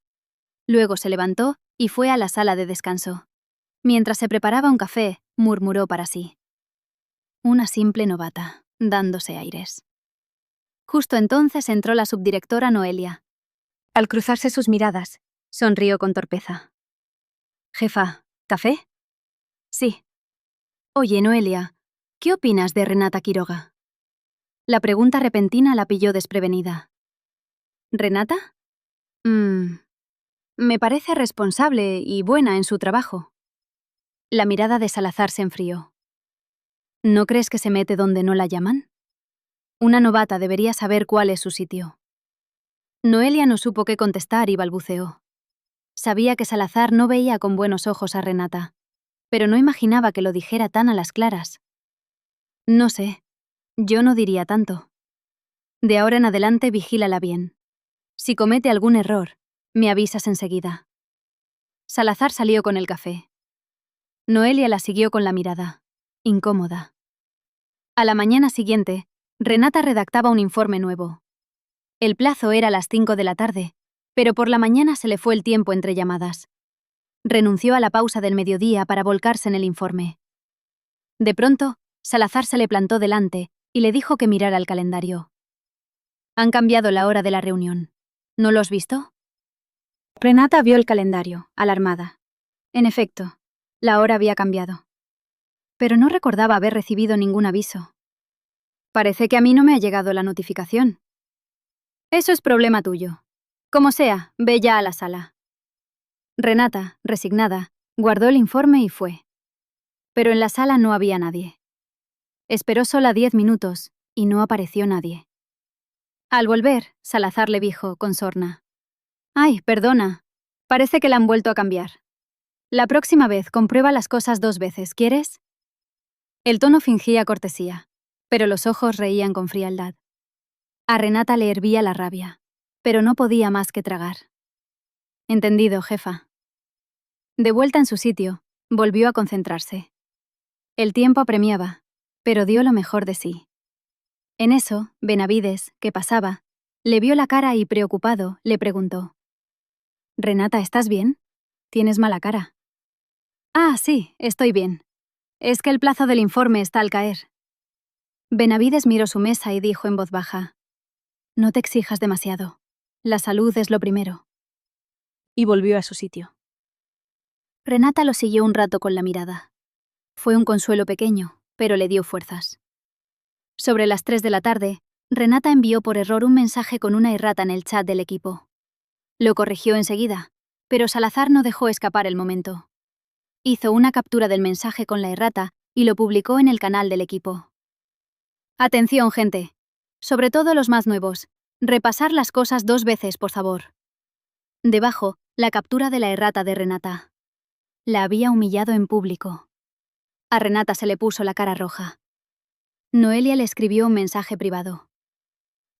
[SPEAKER 2] Luego se levantó y fue a la sala de descanso. Mientras se preparaba un café, murmuró para sí. Una simple novata, dándose aires. Justo entonces entró la subdirectora Noelia. Al cruzarse sus miradas, sonrió con torpeza. «Jefa, ¿café?». «Sí». «Oye, Noelia, ¿qué opinas de Renata Quiroga?». La pregunta repentina la pilló desprevenida. «¿Renata? Me parece responsable y buena en su trabajo». La mirada de Salazar se enfrió. «¿No crees que se mete donde no la llaman? Una novata debería saber cuál es su sitio». Noelia no supo qué contestar y balbuceó. Sabía que Salazar no veía con buenos ojos a Renata, pero no imaginaba que lo dijera tan a las claras. «No sé. Yo no diría tanto. De ahora en adelante vigílala bien. Si comete algún error, me avisas enseguida». Salazar salió con el café. Noelia la siguió con la mirada, incómoda. A la mañana siguiente, Renata redactaba un informe nuevo. El plazo era a las 5 de la tarde, pero por la mañana se le fue el tiempo entre llamadas. Renunció a la pausa del mediodía para volcarse en el informe. De pronto, Salazar se le plantó delante y le dijo que mirara el calendario. «Han cambiado la hora de la reunión. ¿No lo has visto?». Renata vio el calendario, alarmada. En efecto, La hora había cambiado. Pero no recordaba haber recibido ningún aviso. Parece que a mí no me ha llegado la notificación. Eso es problema tuyo. Como sea, ve ya a la sala. Renata, resignada, guardó el informe y fue. Pero en la sala no había nadie. Esperó sola 10 minutos y no apareció nadie. Al volver, Salazar le dijo con sorna: «Ay, perdona. Parece que la han vuelto a cambiar. La próxima vez comprueba las cosas 2 veces, ¿quieres?». El tono fingía cortesía, pero los ojos reían con frialdad. A Renata le hervía la rabia, pero no podía más que tragar. «Entendido, jefa». De vuelta en su sitio, volvió a concentrarse. El tiempo apremiaba, pero dio lo mejor de sí. En eso, Benavides, que pasaba, le vio la cara y, preocupado, le preguntó: «Renata, ¿estás bien? Tienes mala cara». «Ah, sí, estoy bien. Es que el plazo del informe está al caer». Benavides miró su mesa y dijo en voz baja: «No te exijas demasiado. La salud es lo primero». Y volvió a su sitio. Renata lo siguió un rato con la mirada. Fue un consuelo pequeño, pero le dio fuerzas. Sobre las 3 de la tarde, Renata envió por error un mensaje con una errata en el chat del equipo. Lo corrigió enseguida, pero Salazar no dejó escapar el momento. Hizo una captura del mensaje con la errata y lo publicó en el canal del equipo. «Atención, gente. Sobre todo los más nuevos. Repasar las cosas 2 veces, por favor». Debajo, la captura de la errata de Renata. La había humillado en público. A Renata se le puso la cara roja. Noelia le escribió un mensaje privado: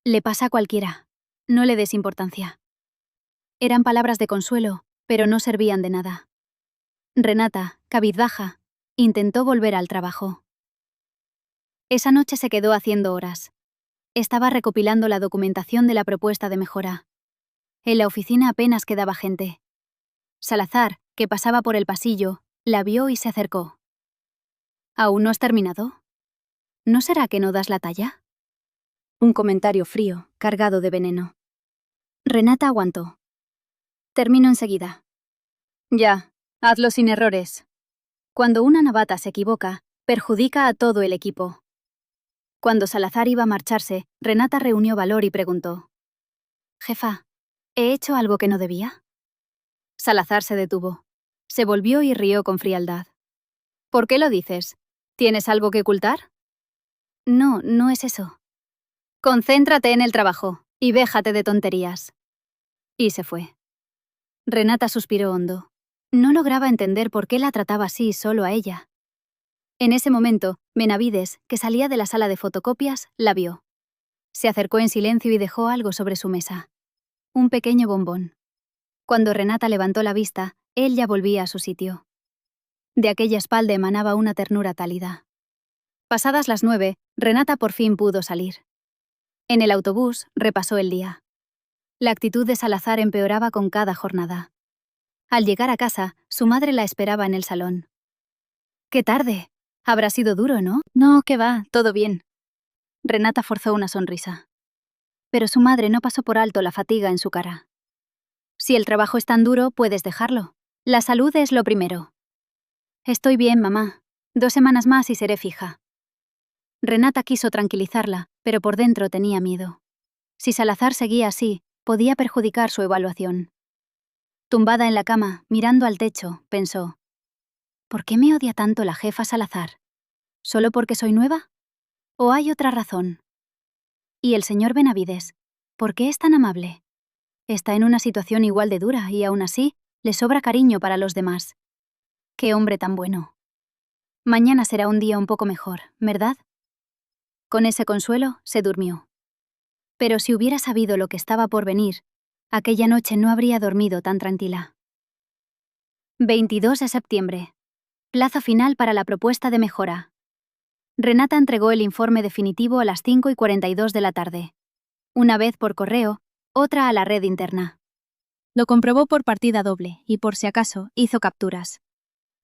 [SPEAKER 2] «Le pasa a cualquiera. No le des importancia». Eran palabras de consuelo, pero no servían de nada. Renata, cabizbaja, intentó volver al trabajo. Esa noche se quedó haciendo horas. Estaba recopilando la documentación de la propuesta de mejora. En la oficina apenas quedaba gente. Salazar, que pasaba por el pasillo, la vio y se acercó. «¿Aún no has terminado? ¿No será que no das la talla?». Un comentario frío, cargado de veneno. Renata aguantó. «Termino enseguida». «Ya, hazlo sin errores». Cuando una novata se equivoca, perjudica a todo el equipo. Cuando Salazar iba a marcharse, Renata reunió valor y preguntó: «Jefa, ¿he hecho algo que no debía?». Salazar se detuvo. Se volvió y rió con frialdad. «¿Por qué lo dices? ¿Tienes algo que ocultar?». «No, no es eso». «Concéntrate en el trabajo y déjate de tonterías». Y se fue. Renata suspiró hondo. No lograba entender por qué la trataba así solo a ella. En ese momento, Benavides, que salía de la sala de fotocopias, la vio. Se acercó en silencio y dejó algo sobre su mesa. Un pequeño bombón. Cuando Renata levantó la vista, él ya volvía a su sitio. De aquella espalda emanaba una ternura tálida. Pasadas las 9, Renata por fin pudo salir. En el autobús repasó el día. La actitud de Salazar empeoraba con cada jornada. Al llegar a casa, su madre la esperaba en el salón. «¡Qué tarde! Habrá sido duro, ¿no?». «No, qué va, todo bien». Renata forzó una sonrisa. Pero su madre no pasó por alto la fatiga en su cara. «Si el trabajo es tan duro, puedes dejarlo. La salud es lo primero». «Estoy bien, mamá. 2 semanas más y seré fija». Renata quiso tranquilizarla, pero por dentro tenía miedo. Si Salazar seguía así, podía perjudicar su evaluación. Tumbada en la cama, mirando al techo, pensó: «¿Por qué me odia tanto la jefa Salazar? ¿Solo porque soy nueva? ¿O hay otra razón? Y el señor Benavides, ¿por qué es tan amable? Está en una situación igual de dura y aún así le sobra cariño para los demás. Qué hombre tan bueno. Mañana será un día un poco mejor, ¿verdad?». Con ese consuelo, se durmió. Pero si hubiera sabido lo que estaba por venir, aquella noche no habría dormido tan tranquila. 22 de septiembre. Plazo final para la propuesta de mejora. Renata entregó el informe definitivo a las 5:42 de la tarde. Una vez por correo, otra a la red interna. Lo comprobó por partida doble y, por si acaso, hizo capturas.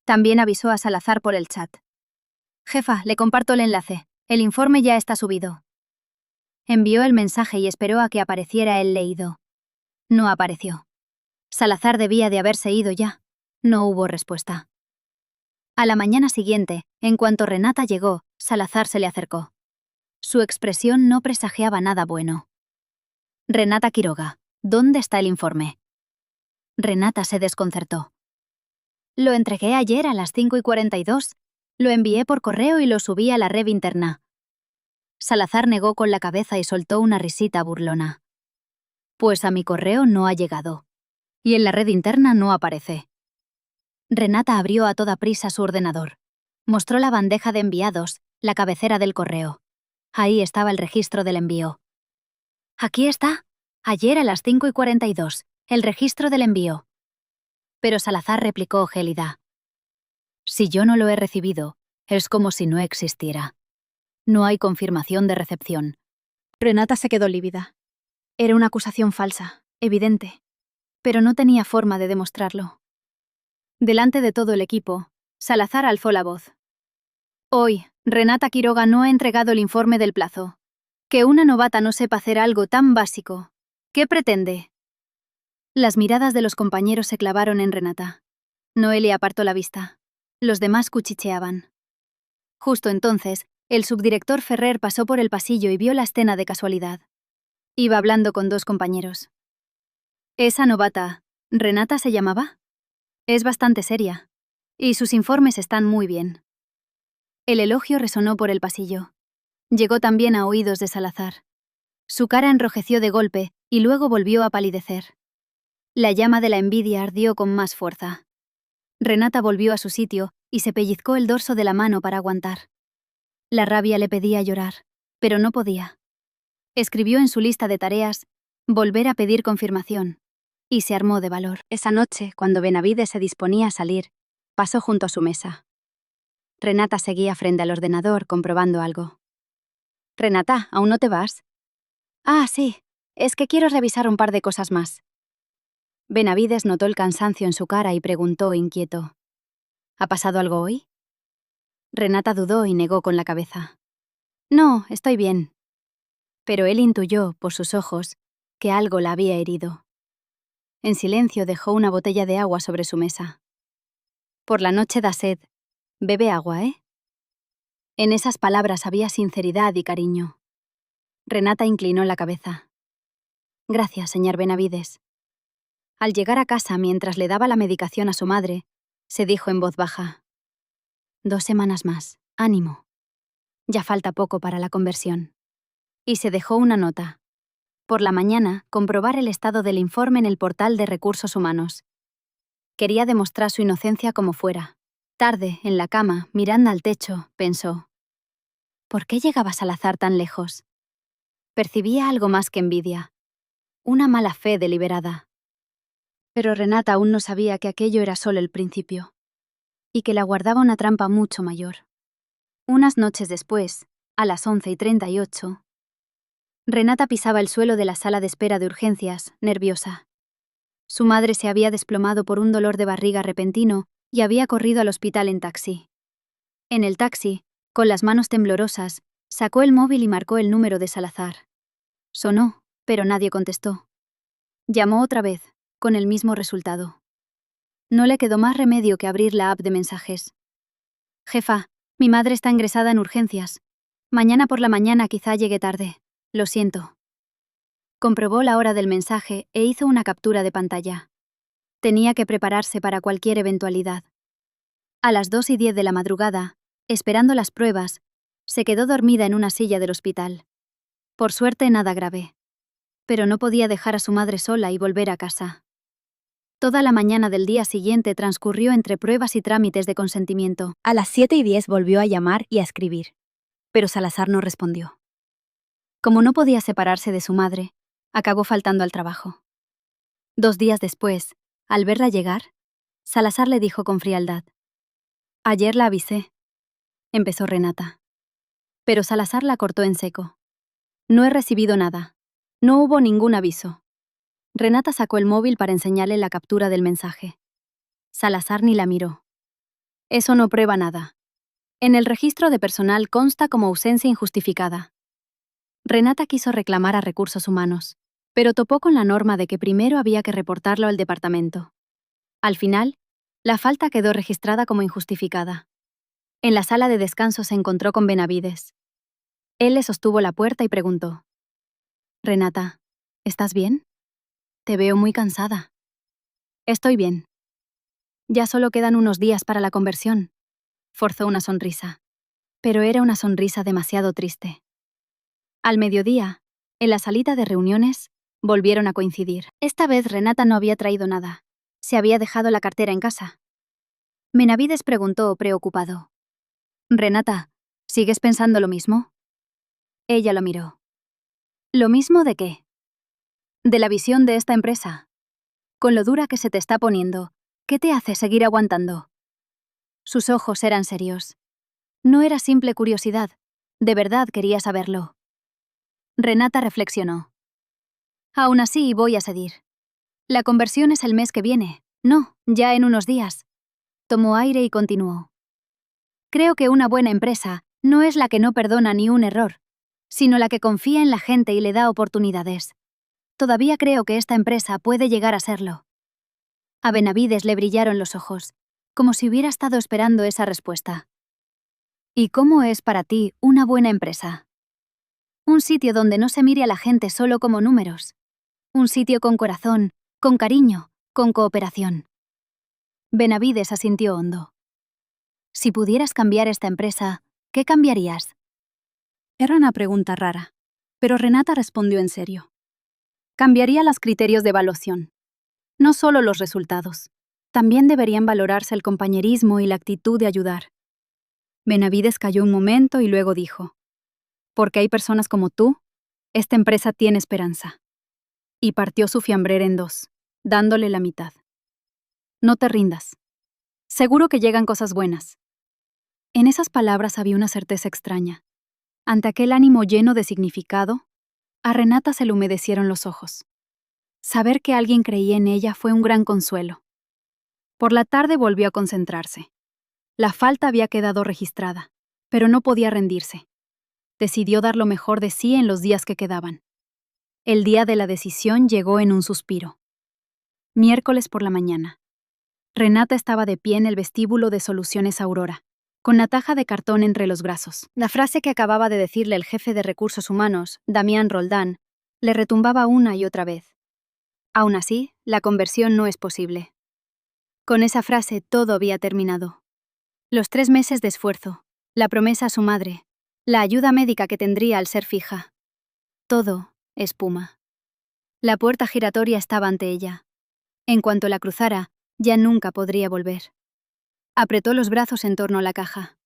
[SPEAKER 2] También avisó a Salazar por el chat. «Jefa, le comparto el enlace. El informe ya está subido». Envió el mensaje y esperó a que apareciera el leído. No apareció. Salazar debía de haberse ido ya. No hubo respuesta. A la mañana siguiente, en cuanto Renata llegó, Salazar se le acercó. Su expresión no presagiaba nada bueno. Renata Quiroga, ¿dónde está el informe? Renata se desconcertó. Lo entregué ayer a las 5:42. Lo envié por correo y lo subí a la red interna. Salazar negó con la cabeza y soltó una risita burlona. Pues a mi correo no ha llegado. Y en la red interna no aparece. Renata abrió a toda prisa su ordenador. Mostró la bandeja de enviados, la cabecera del correo. Ahí estaba el registro del envío. Aquí está. Ayer a las 5:42, el registro del envío. Pero Salazar replicó gélida. Si yo no lo he recibido, es como si no existiera. No hay confirmación de recepción. Renata se quedó lívida. Era una acusación falsa, evidente, pero no tenía forma de demostrarlo. Delante de todo el equipo, Salazar alzó la voz. Hoy, Renata Quiroga no ha entregado el informe del plazo. Que una novata no sepa hacer algo tan básico. ¿Qué pretende? Las miradas de los compañeros se clavaron en Renata. Noelia apartó la vista. Los demás cuchicheaban. Justo entonces, el subdirector Ferrer pasó por el pasillo y vio la escena de casualidad. Iba hablando con dos compañeros. Esa novata, ¿Renata se llamaba? Es bastante seria. Y sus informes están muy bien. El elogio resonó por el pasillo. Llegó también a oídos de Salazar. Su cara enrojeció de golpe y luego volvió a palidecer. La llama de la envidia ardió con más fuerza. Renata volvió a su sitio y se pellizcó el dorso de la mano para aguantar. La rabia le pedía llorar, pero no podía. Escribió en su lista de tareas, volver a pedir confirmación, y se armó de valor. Esa noche, cuando Benavides se disponía a salir, pasó junto a su mesa. Renata seguía frente al ordenador comprobando algo. «Renata, ¿aún no te vas?» «Ah, sí, es que quiero revisar un par de cosas más». Benavides notó el cansancio en su cara y preguntó inquieto. «¿Ha pasado algo hoy?» Renata dudó y negó con la cabeza. «No, estoy bien». Pero él intuyó, por sus ojos, que algo la había herido. En silencio dejó una botella de agua sobre su mesa. «Por la noche da sed. Bebe agua, ¿eh?» En esas palabras había sinceridad y cariño. Renata inclinó la cabeza. «Gracias, señor Benavides». Al llegar a casa mientras le daba la medicación a su madre, se dijo en voz baja. 2 semanas más, ánimo. Ya falta poco para la conversión. Y se dejó una nota. Por la mañana, comprobar el estado del informe en el portal de Recursos Humanos. Quería demostrar su inocencia como fuera. Tarde, en la cama, mirando al techo, pensó. ¿Por qué llegaba Salazar tan lejos? Percibía algo más que envidia. Una mala fe deliberada. Pero Renata aún no sabía que aquello era solo el principio. Y que la guardaba una trampa mucho mayor. Unas noches después, a las 11:38, Renata pisaba el suelo de la sala de espera de urgencias, nerviosa. Su madre se había desplomado por un dolor de barriga repentino y había corrido al hospital en taxi. En el taxi, con las manos temblorosas, sacó el móvil y marcó el número de Salazar. Sonó, pero nadie contestó. Llamó otra vez, con el mismo resultado. No le quedó más remedio que abrir la app de mensajes. «Jefa, mi madre está ingresada en urgencias. Mañana por la mañana quizá llegue tarde. Lo siento». Comprobó la hora del mensaje e hizo una captura de pantalla. Tenía que prepararse para cualquier eventualidad. A las 2:10 de la madrugada, esperando las pruebas, se quedó dormida en una silla del hospital. Por suerte nada grave. Pero no podía dejar a su madre sola y volver a casa. Toda la mañana del día siguiente transcurrió entre pruebas y trámites de consentimiento. A las 7:10 volvió a llamar y a escribir. Pero Salazar no respondió. Como no podía separarse de su madre, acabó faltando al trabajo. 2 días después, al verla llegar, Salazar le dijo con frialdad. «Ayer la avisé», empezó Renata. Pero Salazar la cortó en seco. «No he recibido nada. No hubo ningún aviso». Renata sacó el móvil para enseñarle la captura del mensaje. Salazar ni la miró. «Eso no prueba nada. En el registro de personal consta como ausencia injustificada». Renata quiso reclamar a Recursos Humanos, pero topó con la norma de que primero había que reportarlo al departamento. Al final, la falta quedó registrada como injustificada. En la sala de descanso se encontró con Benavides. Él le sostuvo la puerta y preguntó: «Renata, ¿estás bien? Te veo muy cansada». «Estoy bien. Ya solo quedan unos días para la conversión». Forzó una sonrisa. Pero era una sonrisa demasiado triste. Al mediodía, en la salita de reuniones, volvieron a coincidir. Esta vez Renata no había traído nada. Se había dejado la cartera en casa. Benavides preguntó preocupado: «Renata, ¿sigues pensando lo mismo?» Ella lo miró. «¿Lo mismo de qué?» «De la visión de esta empresa. Con lo dura que se te está poniendo, ¿qué te hace seguir aguantando?» Sus ojos eran serios. No era simple curiosidad, de verdad quería saberlo. Renata reflexionó. «Aún así voy a seguir. La conversión es el mes que viene. No, ya en unos días». Tomó aire y continuó. «Creo que una buena empresa no es la que no perdona ni un error, sino la que confía en la gente y le da oportunidades. Todavía creo que esta empresa puede llegar a serlo». A Benavides le brillaron los ojos, como si hubiera estado esperando esa respuesta. «¿Y cómo es para ti una buena empresa?» «Un sitio donde no se mire a la gente solo como números. Un sitio con corazón, con cariño, con cooperación». Benavides asintió hondo. «Si pudieras cambiar esta empresa, ¿qué cambiarías?» Era una pregunta rara, pero Renata respondió en serio. «Cambiaría los criterios de evaluación. No solo los resultados. También deberían valorarse el compañerismo y la actitud de ayudar». Benavides calló un momento y luego dijo: «Porque hay personas como tú, esta empresa tiene esperanza». Y partió su fiambrera en dos, dándole la mitad. «No te rindas. Seguro que llegan cosas buenas». En esas palabras había una certeza extraña. Ante aquel ánimo lleno de significado, a Renata se le humedecieron los ojos. Saber que alguien creía en ella fue un gran consuelo. Por la tarde volvió a concentrarse. La falta había quedado registrada, pero no podía rendirse. Decidió dar lo mejor de sí en los días que quedaban. El día de la decisión llegó en un suspiro. Miércoles por la mañana. Renata estaba de pie en el vestíbulo de Soluciones Aurora, con la taja de cartón entre los brazos. La frase que acababa de decirle el jefe de recursos humanos, Damián Roldán, le retumbaba una y otra vez. Aún así, la conversión no es posible. Con esa frase todo había terminado. Los 3 meses de esfuerzo, la promesa a su madre, la ayuda médica que tendría al ser fija. Todo, espuma. La puerta giratoria estaba ante ella. En cuanto la cruzara, ya nunca podría volver. Apretó los brazos en torno a la caja.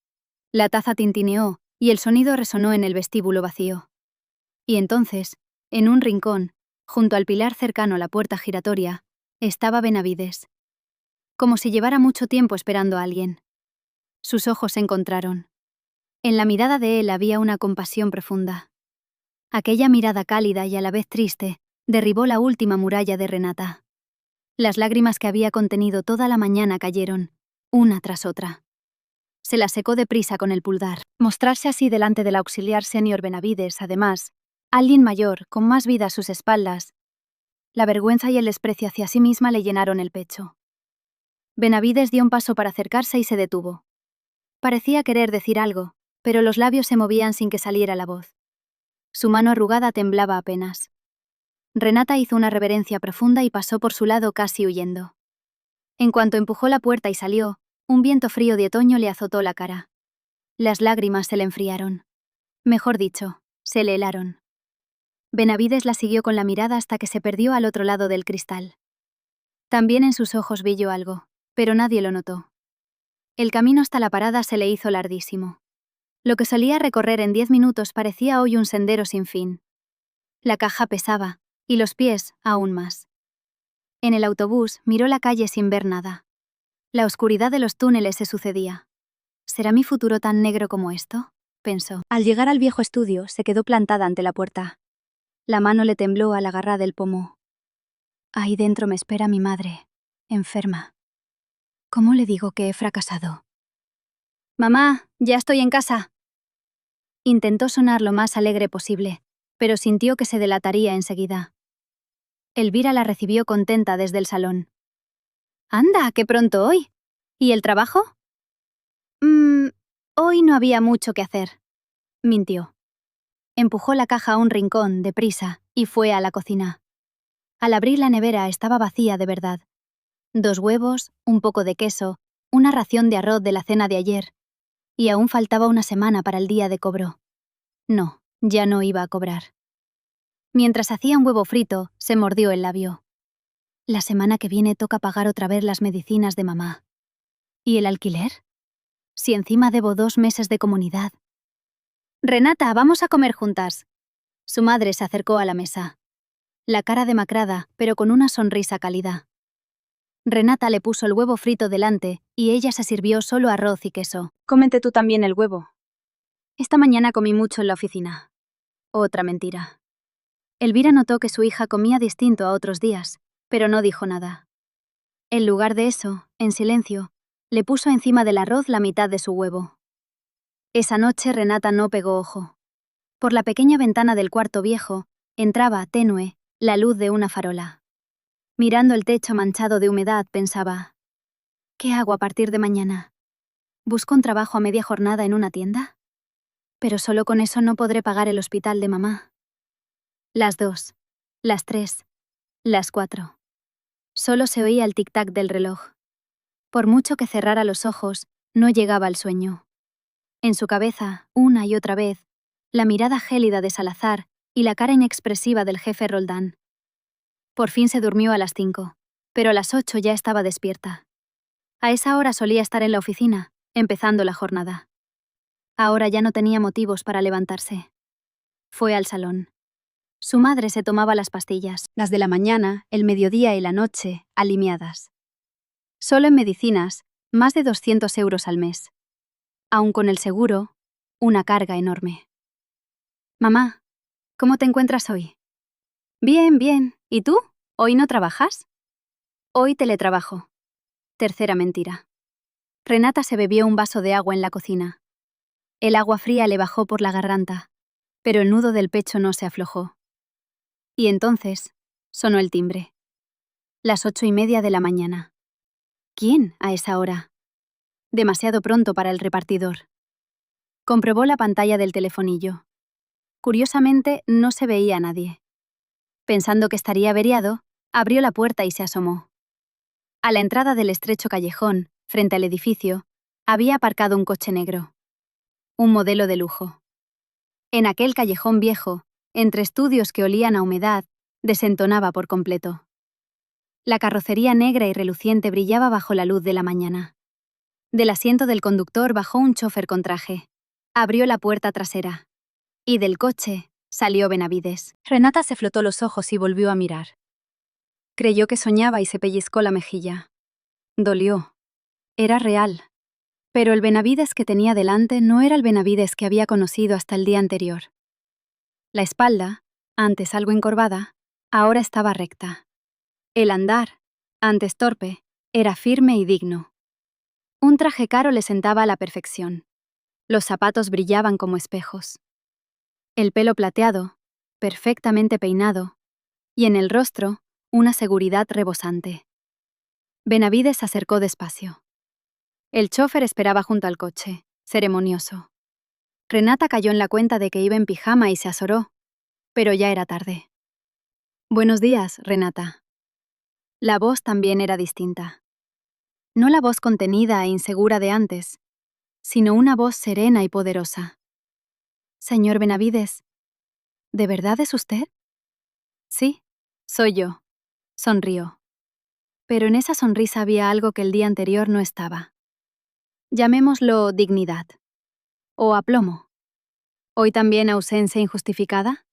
[SPEAKER 2] La taza tintineó y el sonido resonó en el vestíbulo vacío. Y entonces, en un rincón, junto al pilar cercano a la puerta giratoria, estaba Benavides. Como si llevara mucho tiempo esperando a alguien. Sus ojos se encontraron. En la mirada de él había una compasión profunda. Aquella mirada cálida y a la vez triste derribó la última muralla de Renata. Las lágrimas que había contenido toda la mañana cayeron, una tras otra. Se las secó deprisa con el pulgar. Mostrarse así delante del auxiliar senior Benavides, además, alguien mayor, con más vida a sus espaldas. La vergüenza y el desprecio hacia sí misma le llenaron el pecho. Benavides dio un paso para acercarse y se detuvo. Parecía querer decir algo, pero los labios se movían sin que saliera la voz. Su mano arrugada temblaba apenas. Renata hizo una reverencia profunda y pasó por su lado casi huyendo. En cuanto empujó la puerta y salió, un viento frío de otoño le azotó la cara. Las lágrimas se le enfriaron. Mejor dicho, se le helaron. Benavides la siguió con la mirada hasta que se perdió al otro lado del cristal. También en sus ojos brilló algo, pero nadie lo notó. El camino hasta la parada se le hizo larguísimo. Lo que solía recorrer en 10 minutos parecía hoy un sendero sin fin. La caja pesaba, y los pies aún más. En el autobús miró la calle sin ver nada. La oscuridad de los túneles se sucedía. ¿Será mi futuro tan negro como esto?, pensó. Al llegar al viejo estudio, se quedó plantada ante la puerta. La mano le tembló al agarrar del pomo. Ahí dentro me espera mi madre, enferma. ¿Cómo le digo que he fracasado? «Mamá, ya estoy en casa». Intentó sonar lo más alegre posible, pero sintió que se delataría enseguida. Elvira la recibió contenta desde el salón. «Anda, qué pronto hoy. ¿Y el trabajo?» Hoy no había mucho que hacer, mintió. Empujó la caja a un rincón, deprisa, y fue a la cocina. Al abrir la nevera estaba vacía de verdad. 2 huevos, un poco de queso, una ración de arroz de la cena de ayer. Y aún faltaba una semana para el día de cobro. No, ya no iba a cobrar. Mientras hacía un huevo frito, se mordió el labio. La semana que viene toca pagar otra vez las medicinas de mamá. ¿Y el alquiler? Si encima debo 2 meses de comunidad. Renata, vamos a comer juntas. Su madre se acercó a la mesa. La cara demacrada, pero con una sonrisa cálida. Renata le puso el huevo frito delante y ella se sirvió solo arroz y queso.
[SPEAKER 1] Cómete tú también el huevo.
[SPEAKER 2] Esta mañana comí mucho en la oficina. Otra mentira. Elvira notó que su hija comía distinto a otros días, pero no dijo nada. En lugar de eso, en silencio, le puso encima del arroz la mitad de su huevo. Esa noche Renata no pegó ojo. Por la pequeña ventana del cuarto viejo, entraba, tenue, la luz de una farola. Mirando el techo manchado de humedad, pensaba: ¿qué hago a partir de mañana? ¿Busco un trabajo a media jornada en una tienda? Pero solo con eso no podré pagar el hospital de mamá. Las 2, las 3, las 4. Solo se oía el tic-tac del reloj. Por mucho que cerrara los ojos, no llegaba al sueño. En su cabeza, una y otra vez, la mirada gélida de Salazar y la cara inexpresiva del jefe Roldán. Por fin se durmió a las 5, pero a las 8 ya estaba despierta. A esa hora solía estar en la oficina, empezando la jornada. Ahora ya no tenía motivos para levantarse. Fue al salón. Su madre se tomaba las pastillas, las de la mañana, el mediodía y la noche, alimiadas. Solo en medicinas, más de 200 euros al mes. Aun con el seguro, una carga enorme. Mamá, ¿cómo te encuentras hoy? Bien, bien. ¿Y tú? ¿Hoy no trabajas? Hoy teletrabajo. Tercera mentira. Renata se bebió un vaso de agua en la cocina. El agua fría le bajó por la garganta, pero el nudo del pecho no se aflojó. Y entonces, sonó el timbre. Las 8:30 de la mañana. ¿Quién a esa hora? Demasiado pronto para el repartidor. Comprobó la pantalla del telefonillo. Curiosamente, no se veía a nadie. Pensando que estaría averiado, abrió la puerta y se asomó. A la entrada del estrecho callejón, frente al edificio, había aparcado un coche negro. Un modelo de lujo. En aquel callejón viejo, entre estudios que olían a humedad, desentonaba por completo. La carrocería negra y reluciente brillaba bajo la luz de la mañana. Del asiento del conductor bajó un chofer con traje. Abrió la puerta trasera. Y del coche salió Benavides. Renata se frotó los ojos y volvió a mirar. Creyó que soñaba y se pellizcó la mejilla. Dolió. Era real. Pero el Benavides que tenía delante no era el Benavides que había conocido hasta el día anterior. La espalda, antes algo encorvada, ahora estaba recta. El andar, antes torpe, era firme y digno. Un traje caro le sentaba a la perfección. Los zapatos brillaban como espejos. El pelo plateado, perfectamente peinado, y en el rostro, una seguridad rebosante. Benavides se acercó despacio. El chofer esperaba junto al coche, ceremonioso. Renata cayó en la cuenta de que iba en pijama y se azoró, pero ya era tarde. Buenos días, Renata. La voz también era distinta. No la voz contenida e insegura de antes, sino una voz serena y poderosa. Señor Benavides, ¿de verdad es usted? Sí, soy yo. Sonrió. Pero en esa sonrisa había algo que el día anterior no estaba. Llamémoslo dignidad. O aplomo. ¿Hoy también ausencia injustificada?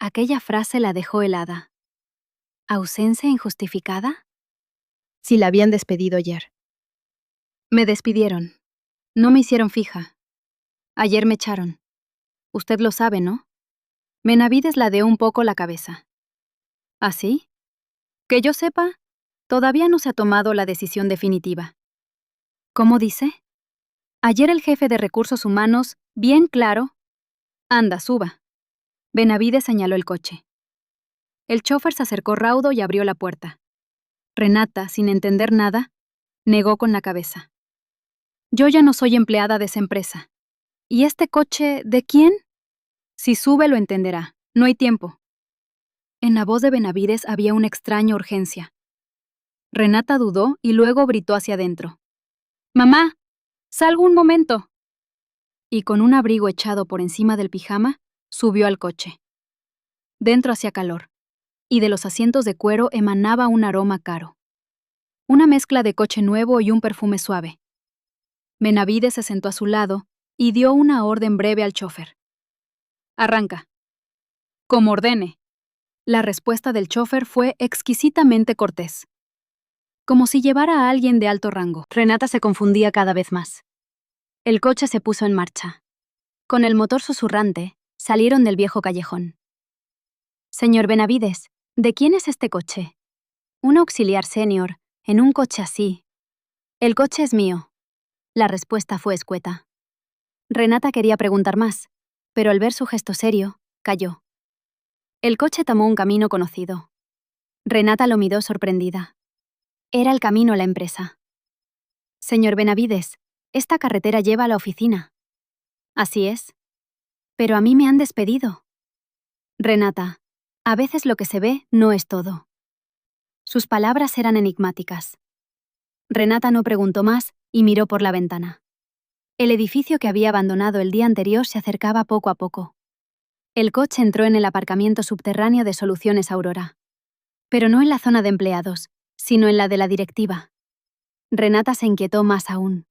[SPEAKER 2] Aquella frase la dejó helada. ¿Ausencia injustificada?
[SPEAKER 1] Si la habían despedido ayer.
[SPEAKER 2] Me despidieron. No me hicieron fija. Ayer me echaron. Usted lo sabe, ¿no? Benavides ladeó un poco la cabeza. ¿Así? Que yo sepa, todavía no se ha tomado la decisión definitiva. ¿Cómo dice? Ayer el jefe de recursos humanos, bien claro. Anda, suba. Benavides señaló el coche. El chofer se acercó raudo y abrió la puerta. Renata, sin entender nada, negó con la cabeza. Yo ya no soy empleada de esa empresa. ¿Y este coche de quién? Si sube lo entenderá. No hay tiempo. En la voz de Benavides había una extraña urgencia. Renata dudó y luego gritó hacia adentro. ¡Mamá! ¡Salgo un momento! Y con un abrigo echado por encima del pijama, subió al coche. Dentro hacía calor, y de los asientos de cuero emanaba un aroma caro. Una mezcla de coche nuevo y un perfume suave. Benavides se sentó a su lado y dio una orden breve al chofer. Arranca. Como ordene. La respuesta del chofer fue exquisitamente cortés. Como si llevara a alguien de alto rango. Renata se confundía cada vez más. El coche se puso en marcha. Con el motor susurrante, salieron del viejo callejón. Señor Benavides, ¿de quién es este coche? Un auxiliar senior, en un coche así. El coche es mío. La respuesta fue escueta. Renata quería preguntar más, pero al ver su gesto serio, calló. El coche tomó un camino conocido. Renata lo miró sorprendida. Era el camino a la empresa. Señor Benavides, esta carretera lleva a la oficina. Así es. Pero a mí me han despedido. Renata, a veces lo que se ve no es todo. Sus palabras eran enigmáticas. Renata no preguntó más y miró por la ventana. El edificio que había abandonado el día anterior se acercaba poco a poco. El coche entró en el aparcamiento subterráneo de Soluciones Aurora. Pero no en la zona de empleados, sino en la de la directiva. Renata se inquietó más aún.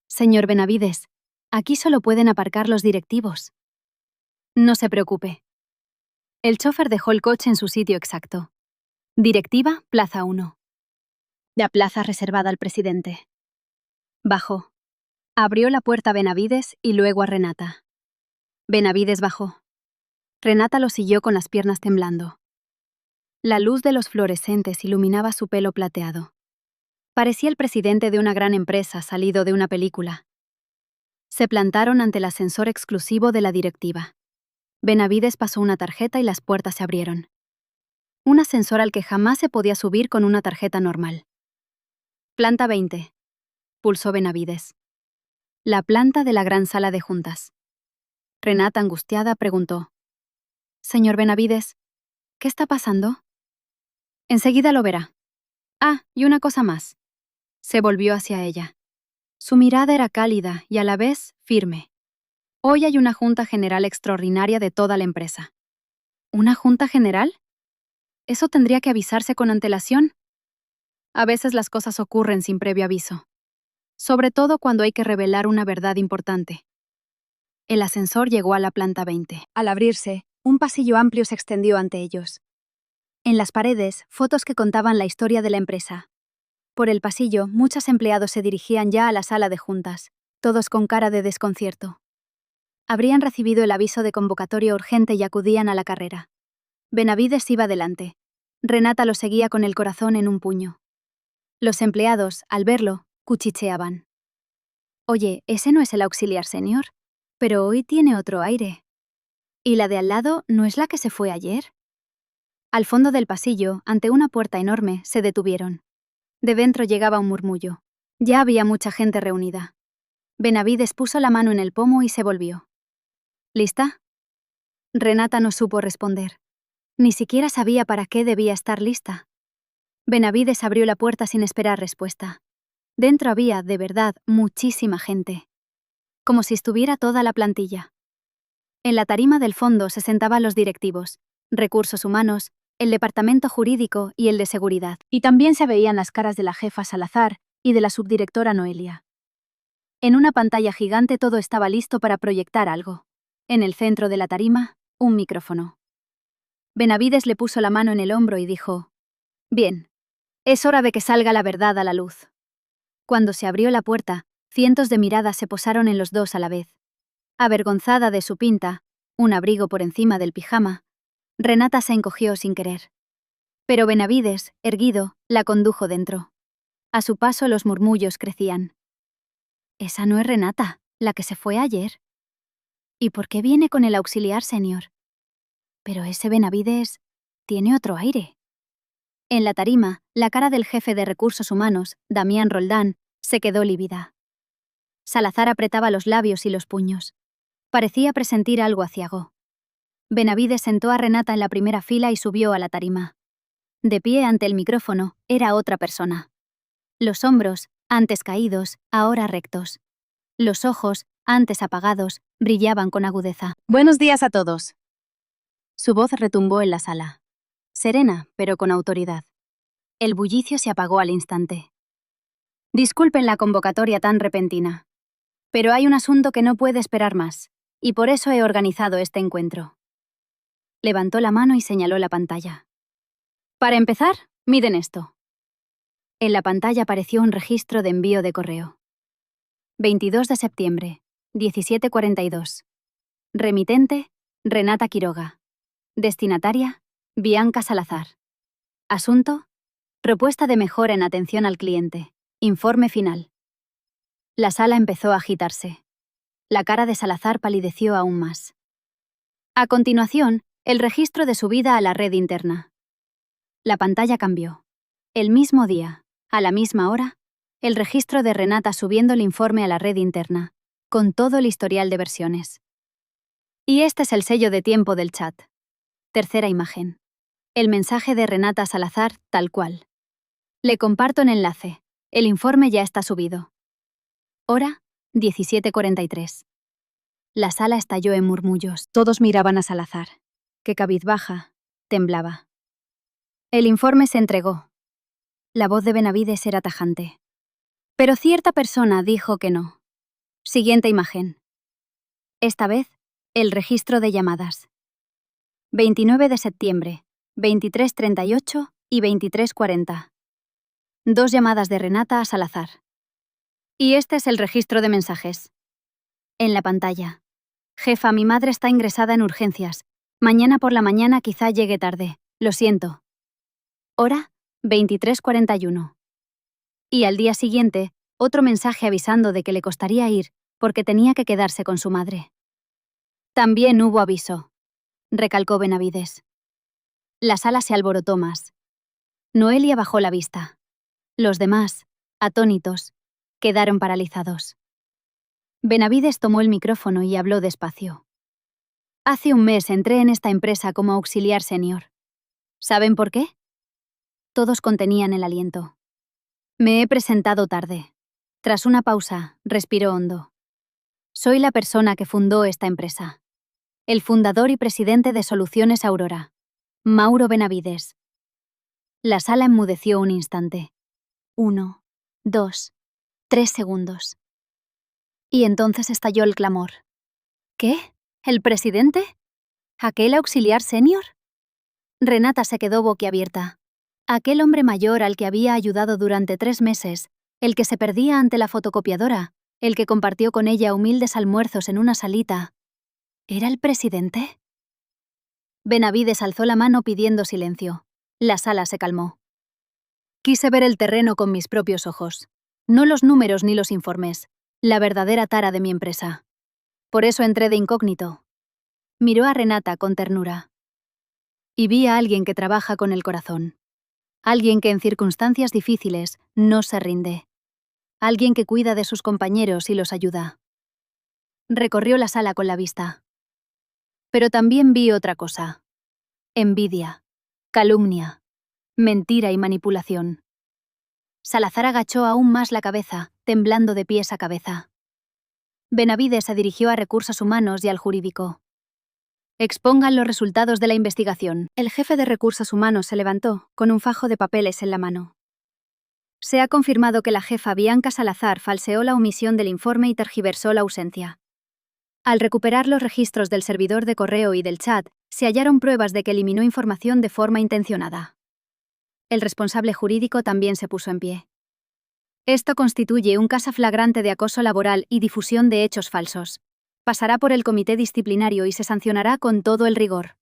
[SPEAKER 2] Señor Benavides, aquí solo pueden aparcar los directivos. No se preocupe. El chofer dejó el coche en su sitio exacto. Directiva, Plaza 1. La plaza reservada al presidente. Bajó. Abrió la puerta a Benavides y luego a Renata. Benavides bajó. Renata lo siguió con las piernas temblando. La luz de los fluorescentes iluminaba su pelo plateado. Parecía el presidente de una gran empresa salido de una película. Se plantaron ante el ascensor exclusivo de la directiva. Benavides pasó una tarjeta y las puertas se abrieron. Un ascensor al que jamás se podía subir con una tarjeta normal. Planta 20. Pulsó Benavides. La planta de la gran sala de juntas. Renata, angustiada, preguntó. Señor Benavides, ¿qué está pasando? Enseguida lo verá. Ah, y una cosa más. Se volvió hacia ella. Su mirada era cálida y a la vez firme. Hoy hay una junta general extraordinaria de toda la empresa. ¿Una junta general? ¿Eso tendría que avisarse con antelación? A veces las cosas ocurren sin previo aviso. Sobre todo cuando hay que revelar una verdad importante. El ascensor llegó a la planta 20. Al abrirse, un pasillo amplio se extendió ante ellos. En las paredes, fotos que contaban la historia de la empresa. Por el pasillo, muchos empleados se dirigían ya a la sala de juntas, todos con cara de desconcierto. Habrían recibido el aviso de convocatoria urgente y acudían a la carrera. Benavides iba delante. Renata lo seguía con el corazón en un puño. Los empleados, al verlo, cuchicheaban. Oye, ¿ese no es el auxiliar senior? Pero hoy tiene otro aire. ¿Y la de al lado no es la que se fue ayer? Al fondo del pasillo, ante una puerta enorme, se detuvieron. De dentro llegaba un murmullo. Ya había mucha gente reunida. Benavides puso la mano en el pomo y se volvió. ¿Lista? Renata no supo responder. Ni siquiera sabía para qué debía estar lista. Benavides abrió la puerta sin esperar respuesta. Dentro había, de verdad, muchísima gente. Como si estuviera toda la plantilla. En la tarima del fondo se sentaban los directivos, recursos humanos, el departamento jurídico y el de seguridad. Y también se veían las caras de la jefa Salazar y de la subdirectora Noelia. En una pantalla gigante todo estaba listo para proyectar algo. En el centro de la tarima, un micrófono. Benavides le puso la mano en el hombro y dijo: Bien, es hora de que salga la verdad a la luz. Cuando se abrió la puerta, cientos de miradas se posaron en los dos a la vez. Avergonzada de su pinta, un abrigo por encima del pijama, Renata se encogió sin querer. Pero Benavides, erguido, la condujo dentro. A su paso los murmullos crecían. Esa no es Renata, la que se fue ayer. ¿Y por qué viene con el auxiliar senior? Pero ese Benavides tiene otro aire. En la tarima, la cara del jefe de recursos humanos, Damián Roldán, se quedó lívida. Salazar apretaba los labios y los puños. Parecía presentir algo aciago. Benavides sentó a Renata en la primera fila y subió a la tarima. De pie ante el micrófono, era otra persona. Los hombros, antes caídos, ahora rectos. Los ojos, antes apagados, brillaban con agudeza.
[SPEAKER 1] Buenos días a todos. Su voz retumbó en la sala. Serena, pero con autoridad. El bullicio se apagó al instante. Disculpen la convocatoria tan repentina, pero hay un asunto que no puede esperar más, y por eso he organizado este encuentro. Levantó la mano y señaló la pantalla. Para empezar, miren esto. En la pantalla apareció un registro de envío de correo. 22 de septiembre, 17:42. Remitente, Renata Quiroga. Destinataria, Bianca Salazar. Asunto, propuesta de mejora en atención al cliente. Informe final. La sala empezó a agitarse. La cara de Salazar palideció aún más. A continuación, el registro de subida a la red interna. La pantalla cambió. El mismo día, a la misma hora, el registro de Renata subiendo el informe a la red interna, con todo el historial de versiones. Y este es el sello de tiempo del chat. Tercera imagen. El mensaje de Renata Salazar, tal cual. Le comparto en enlace. El informe ya está subido. Hora, 17:43. La sala estalló en murmullos. Todos miraban a Salazar, que cabizbaja, temblaba. El informe se entregó. La voz de Benavides era tajante. Pero cierta persona dijo que no. Siguiente imagen. Esta vez, el registro de llamadas. 29 de septiembre, 23:38 y 23:40. 2 llamadas de Renata a Salazar. Y este es el registro de mensajes. En la pantalla. Jefa, mi madre está ingresada en urgencias. Mañana por la mañana quizá llegue tarde. Lo siento. Hora, 23:41. Y al día siguiente, otro mensaje avisando de que le costaría ir, porque tenía que quedarse con su madre. También hubo aviso, recalcó Benavides. La sala se alborotó más. Noelia bajó la vista. Los demás, atónitos, quedaron paralizados. Benavides tomó el micrófono y habló despacio. Hace un mes entré en esta empresa como auxiliar senior. ¿Saben por qué? Todos contenían el aliento. Me he presentado tarde. Tras una pausa, respiró hondo. Soy la persona que fundó esta empresa. El fundador y presidente de Soluciones Aurora, Mauro Benavides. La sala enmudeció un instante. 1, 2, 3 segundos. Y entonces estalló el clamor. ¿Qué? ¿El presidente? ¿Aquel auxiliar senior? Renata se quedó boquiabierta. Aquel hombre mayor al que había ayudado durante 3 meses, el que se perdía ante la fotocopiadora, el que compartió con ella humildes almuerzos en una salita. ¿Era el presidente? Benavides alzó la mano pidiendo silencio. La sala se calmó. Quise ver el terreno con mis propios ojos. No los números ni los informes. La verdadera tara de mi empresa. Por eso entré de incógnito. Miró a Renata con ternura. Y vi a alguien que trabaja con el corazón. Alguien que en circunstancias difíciles no se rinde. Alguien que cuida de sus compañeros y los ayuda. Recorrió la sala con la vista. Pero también vi otra cosa. Envidia, calumnia, mentira y manipulación. Salazar agachó aún más la cabeza, temblando de pies a cabeza. Benavides se dirigió a Recursos Humanos y al jurídico. Expongan los resultados de la investigación. El jefe de Recursos Humanos se levantó, con un fajo de papeles en la mano. Se ha confirmado que la jefa Bianca Salazar falseó la omisión del informe y tergiversó la ausencia. Al recuperar los registros del servidor de correo y del chat, se hallaron pruebas de que eliminó información de forma intencionada. El responsable jurídico también se puso en pie. Esto constituye un caso flagrante de acoso laboral y difusión de hechos falsos. Pasará por el comité disciplinario y se sancionará con todo el rigor.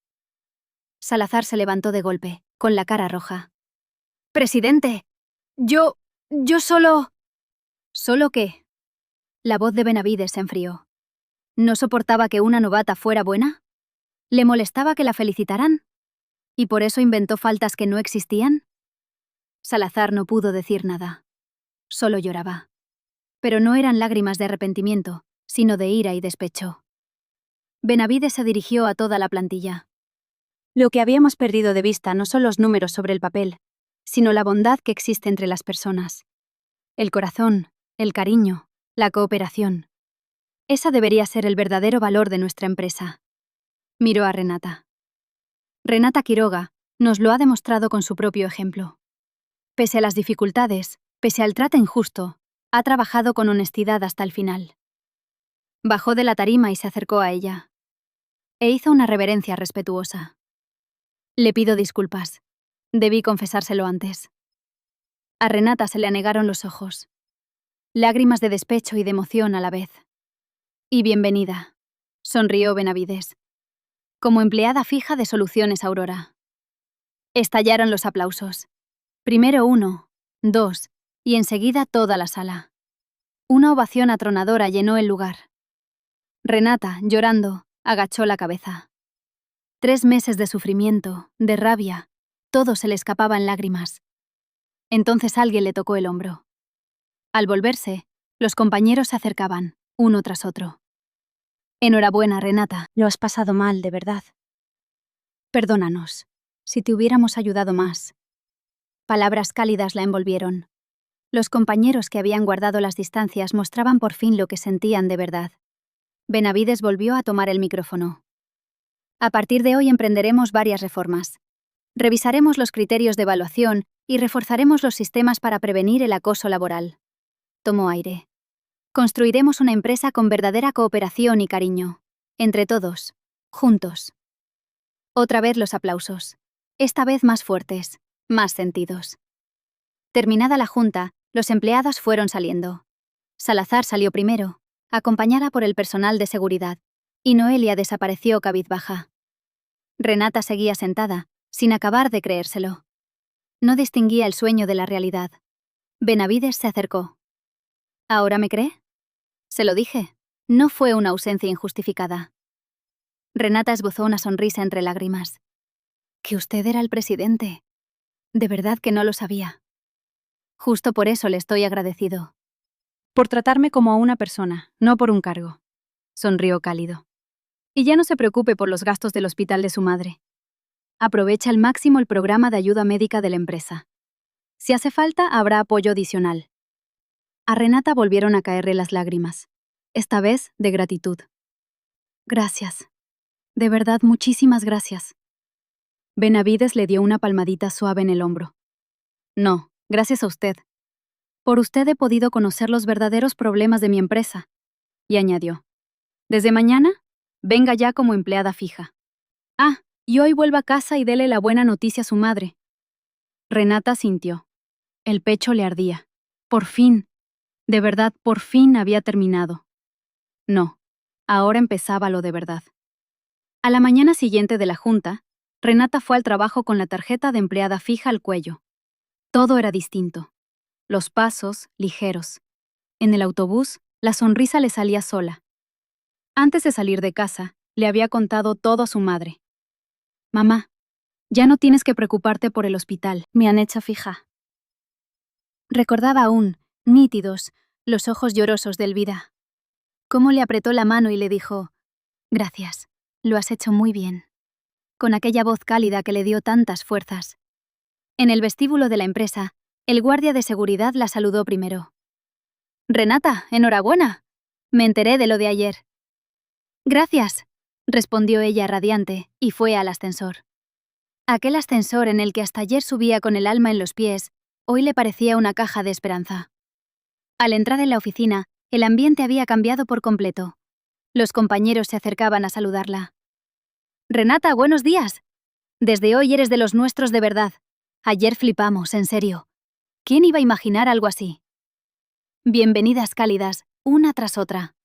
[SPEAKER 1] Salazar se levantó de golpe, con la cara roja. «Presidente, yo solo...» ¿Solo qué? La voz de Benavides se enfrió. ¿No soportaba que una novata fuera buena? ¿Le molestaba que la felicitaran? ¿Y por eso inventó faltas que no existían? Salazar no pudo decir nada. Solo lloraba.
[SPEAKER 2] Pero no eran lágrimas de arrepentimiento, sino de ira y despecho. Benavides se dirigió a toda la plantilla. Lo que habíamos perdido de vista no son los números sobre el papel, sino la bondad que existe entre las personas. El corazón, el cariño, la cooperación. Esa debería ser el verdadero valor de nuestra empresa. Miró a Renata. Renata Quiroga nos lo ha demostrado con su propio ejemplo. Pese a las dificultades, pese al trato injusto, ha trabajado con honestidad hasta el final. Bajó de la tarima y se acercó a ella. E hizo una reverencia respetuosa. Le pido disculpas. Debí confesárselo antes. A Renata se le anegaron los ojos. Lágrimas de despecho y de emoción a la vez. Y bienvenida, sonrió Benavides. Como empleada fija de Soluciones Aurora. Estallaron los aplausos. Primero 1, 2, y enseguida toda la sala. Una ovación atronadora llenó el lugar. Renata, llorando, agachó la cabeza. 3 meses de sufrimiento, de rabia, todo se le escapaba en lágrimas. Entonces alguien le tocó el hombro. Al volverse, los compañeros se acercaban, uno tras otro. Enhorabuena, Renata, lo has pasado mal, de verdad. Perdónanos, si te hubiéramos ayudado más. Palabras cálidas la envolvieron. Los compañeros que habían guardado las distancias mostraban por fin lo que sentían de verdad. Benavides volvió a tomar el micrófono. A partir de hoy emprenderemos varias reformas. Revisaremos los criterios de evaluación y reforzaremos los sistemas para prevenir el acoso laboral. Tomó aire. Construiremos una empresa con verdadera cooperación y cariño. Entre todos. Juntos. Otra vez los aplausos. Esta vez más fuertes, más sentidos. Terminada la junta, los empleados fueron saliendo. Salazar salió primero, acompañada por el personal de seguridad, y Noelia desapareció cabizbaja. Renata seguía sentada, sin acabar de creérselo. No distinguía el sueño de la realidad. Benavides se acercó. ¿Ahora me cree? Se lo dije. No fue una ausencia injustificada. Renata esbozó una sonrisa entre lágrimas. Que usted era el presidente. De verdad que no lo sabía. Justo por eso le estoy agradecido. Por tratarme como a una persona, no por un cargo. Sonrió cálido. Y ya no se preocupe por los gastos del hospital de su madre. Aprovecha al máximo el programa de ayuda médica de la empresa. Si hace falta, habrá apoyo adicional. A Renata volvieron a caerle las lágrimas, esta vez de gratitud. Gracias. De verdad, muchísimas gracias. Benavides le dio una palmadita suave en el hombro. No, gracias a usted. Por usted he podido conocer los verdaderos problemas de mi empresa. Y añadió. Desde mañana, venga ya como empleada fija. Ah, y hoy vuelva a casa y dele la buena noticia a su madre. Renata sintió. El pecho le ardía. Por fin. De verdad, por fin había terminado. No, ahora empezaba lo de verdad. A la mañana siguiente de la junta, Renata fue al trabajo con la tarjeta de empleada fija al cuello. Todo era distinto. Los pasos, ligeros. En el autobús, la sonrisa le salía sola. Antes de salir de casa, le había contado todo a su madre. Mamá, ya no tienes que preocuparte por el hospital. Me han hecho fija. Recordaba aún, nítidos, los ojos llorosos de Elvira. Cómo le apretó la mano y le dijo, gracias, lo has hecho muy bien. Con aquella voz cálida que le dio tantas fuerzas. En el vestíbulo de la empresa, el guardia de seguridad la saludó primero. Renata, enhorabuena. Me enteré de lo de ayer. Gracias, respondió ella radiante, y fue al ascensor. Aquel ascensor en el que hasta ayer subía con el alma en los pies, hoy le parecía una caja de esperanza. Al entrar en la oficina, el ambiente había cambiado por completo. Los compañeros se acercaban a saludarla. Renata, buenos días. Desde hoy eres de los nuestros de verdad. Ayer flipamos, en serio. ¿Quién iba a imaginar algo así? Bienvenidas cálidas, una tras otra.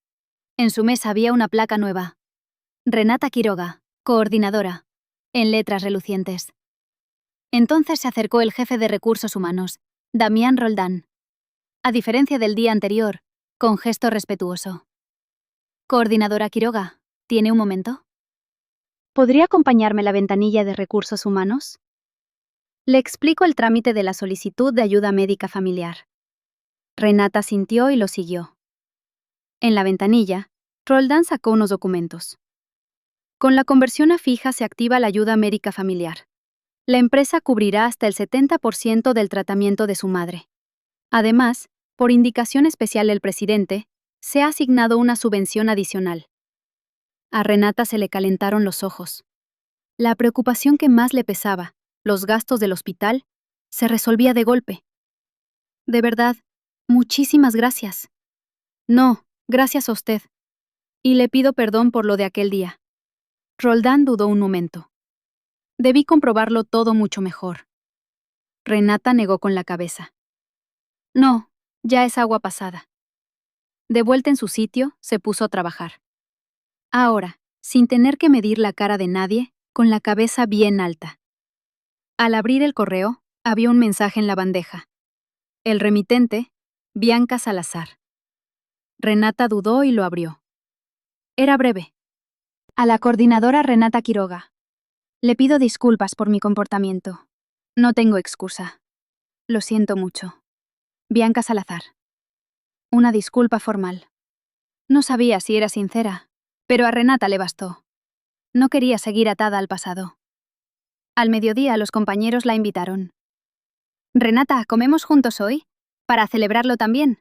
[SPEAKER 2] En su mesa había una placa nueva. Renata Quiroga, coordinadora, en letras relucientes. Entonces se acercó el jefe de recursos humanos, Damián Roldán. A diferencia del día anterior, con gesto respetuoso. Coordinadora Quiroga, ¿tiene un momento? ¿Podría acompañarme a la ventanilla de recursos humanos? Le explico el trámite de la solicitud de ayuda médica familiar. Renata sintió y lo siguió. En la ventanilla, Roldán sacó unos documentos. Con la conversión a fija se activa la ayuda médica familiar. La empresa cubrirá hasta el 70% del tratamiento de su madre. Además, por indicación especial del presidente, se ha asignado una subvención adicional. A Renata se le calentaron los ojos. La preocupación que más le pesaba, los gastos del hospital, se resolvía de golpe. De verdad, muchísimas gracias. No, gracias a usted. Y le pido perdón por lo de aquel día. Roldán dudó un momento. Debí comprobarlo todo mucho mejor. Renata negó con la cabeza. No, ya es agua pasada. De vuelta en su sitio, se puso a trabajar. Ahora, sin tener que medir la cara de nadie, con la cabeza bien alta. Al abrir el correo, había un mensaje en la bandeja. El remitente, Bianca Salazar. Renata dudó y lo abrió. Era breve. A la coordinadora Renata Quiroga. Le pido disculpas por mi comportamiento. No tengo excusa. Lo siento mucho. Bianca Salazar. Una disculpa formal. No sabía si era sincera, pero a Renata le bastó. No quería seguir atada al pasado. Al mediodía los compañeros la invitaron. Renata, ¿comemos juntos hoy? ¿Para celebrarlo también?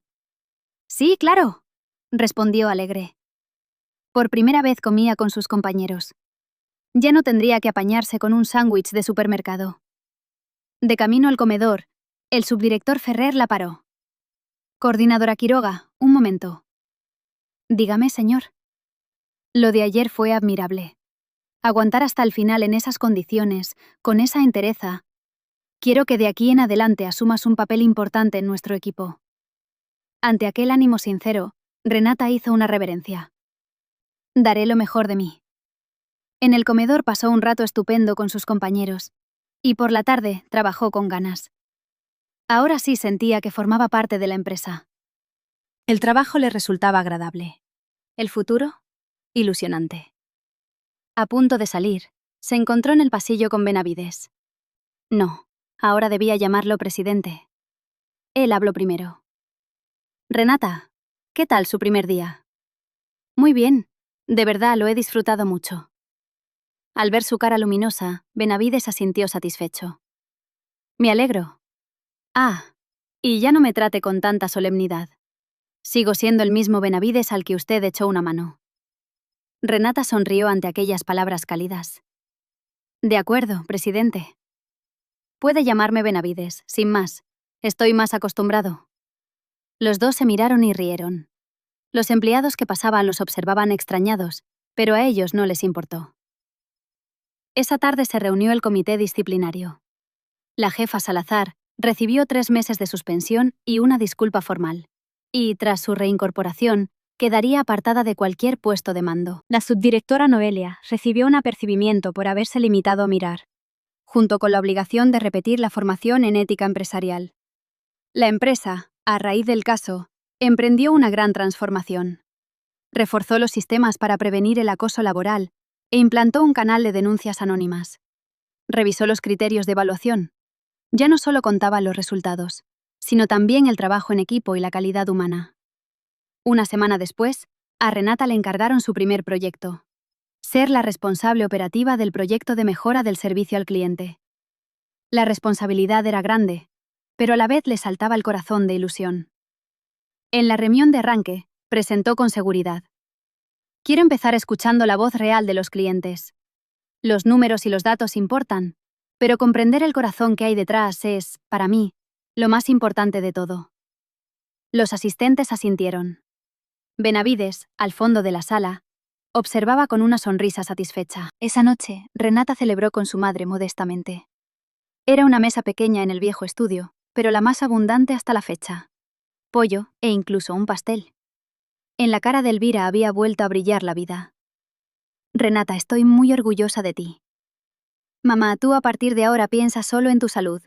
[SPEAKER 2] Sí, claro, respondió alegre. Por primera vez comía con sus compañeros. Ya no tendría que apañarse con un sándwich de supermercado. De camino al comedor, el subdirector Ferrer la paró. Coordinadora Quiroga, un momento. Dígame, señor. Lo de ayer fue admirable. Aguantar hasta el final en esas condiciones, con esa entereza. Quiero que de aquí en adelante asumas un papel importante en nuestro equipo. Ante aquel ánimo sincero, Renata hizo una reverencia. Daré lo mejor de mí. En el comedor pasó un rato estupendo con sus compañeros, y por la tarde trabajó con ganas. Ahora sí sentía que formaba parte de la empresa. El trabajo le resultaba agradable. El futuro, ilusionante. A punto de salir, se encontró en el pasillo con Benavides. No, ahora debía llamarlo presidente. Él habló primero. Renata, ¿qué tal su primer día? Muy bien, de verdad lo he disfrutado mucho. Al ver su cara luminosa, Benavides asintió satisfecho. Me alegro. Ah, y ya no me trate con tanta solemnidad. Sigo siendo el mismo Benavides al que usted echó una mano. Renata sonrió ante aquellas palabras cálidas. De acuerdo, presidente. Puede llamarme Benavides, sin más. Estoy más acostumbrado. Los dos se miraron y rieron. Los empleados que pasaban los observaban extrañados, pero a ellos no les importó. Esa tarde se reunió el comité disciplinario. La jefa Salazar recibió 3 meses de suspensión y una disculpa formal. Y, tras su reincorporación, quedaría apartada de cualquier puesto de mando. La subdirectora Noelia recibió un apercibimiento por haberse limitado a mirar, junto con la obligación de repetir la formación en ética empresarial. La empresa, a raíz del caso, emprendió una gran transformación. Reforzó los sistemas para prevenir el acoso laboral e implantó un canal de denuncias anónimas. Revisó los criterios de evaluación. Ya no solo contaba los resultados, sino también el trabajo en equipo y la calidad humana. Una semana después, a Renata le encargaron su primer proyecto: ser la responsable operativa del proyecto de mejora del servicio al cliente. La responsabilidad era grande, pero a la vez le saltaba el corazón de ilusión. En la reunión de arranque, presentó con seguridad. Quiero empezar escuchando la voz real de los clientes. Los números y los datos importan, pero comprender el corazón que hay detrás es, para mí, lo más importante de todo. Los asistentes asintieron. Benavides, al fondo de la sala, observaba con una sonrisa satisfecha. Esa noche, Renata celebró con su madre modestamente. Era una mesa pequeña en el viejo estudio, pero la más abundante hasta la fecha. Pollo e incluso un pastel. En la cara de Elvira había vuelto a brillar la vida. Renata, estoy muy orgullosa de ti. Mamá, tú a partir de ahora piensa solo en tu salud.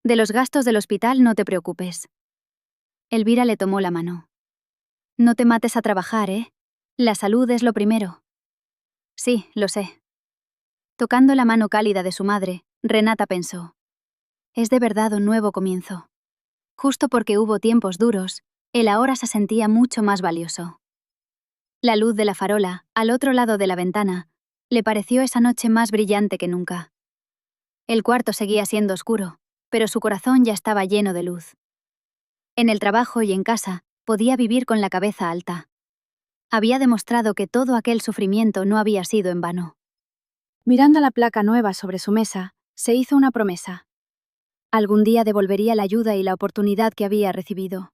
[SPEAKER 2] De los gastos del hospital no te preocupes. Elvira le tomó la mano. No te mates a trabajar, ¿eh? La salud es lo primero. Sí, lo sé. Tocando la mano cálida de su madre, Renata pensó. Es de verdad un nuevo comienzo.
[SPEAKER 1] Justo porque hubo tiempos duros, él ahora se sentía mucho más valioso. La luz de la farola, al otro lado de la ventana, le pareció esa noche más brillante que nunca. El cuarto seguía siendo oscuro, pero su corazón ya estaba lleno de luz. En el trabajo y en casa, podía vivir con la cabeza alta. Había demostrado que todo aquel sufrimiento no había sido en vano.
[SPEAKER 2] Mirando la placa nueva sobre su mesa, se hizo una promesa. Algún día devolvería la ayuda y la oportunidad que había recibido.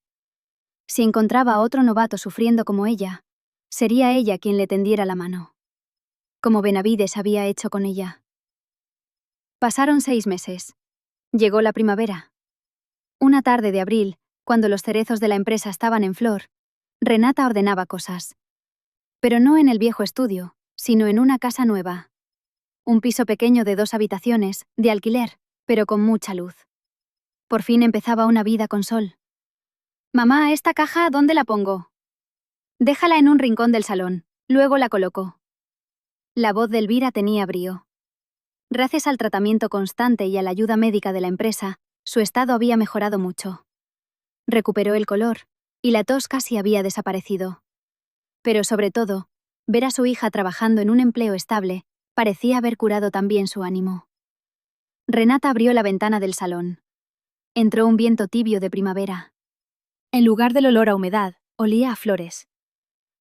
[SPEAKER 2] Si encontraba a otro novato sufriendo como ella, sería ella quien le tendiera la mano. Como Benavides había hecho con ella. Pasaron 6 meses. Llegó la primavera. Una tarde de abril, cuando los cerezos de la empresa estaban en flor, Renata ordenaba cosas. Pero no en el viejo estudio, sino en una casa nueva. Un piso pequeño de 2 habitaciones, de alquiler, pero con mucha luz. Por fin empezaba una vida con sol. «Mamá, ¿esta caja dónde la pongo?» «Déjala en un rincón del salón, luego la coloco». La voz de Elvira tenía brío. Gracias al tratamiento constante y a la ayuda médica de la empresa, su estado había mejorado mucho. Recuperó el color, y la tos casi había desaparecido. Pero sobre todo, ver a su hija trabajando en un empleo estable parecía haber curado también su ánimo. Renata abrió la ventana del salón. Entró un viento tibio de primavera. En lugar del olor a humedad, olía a flores.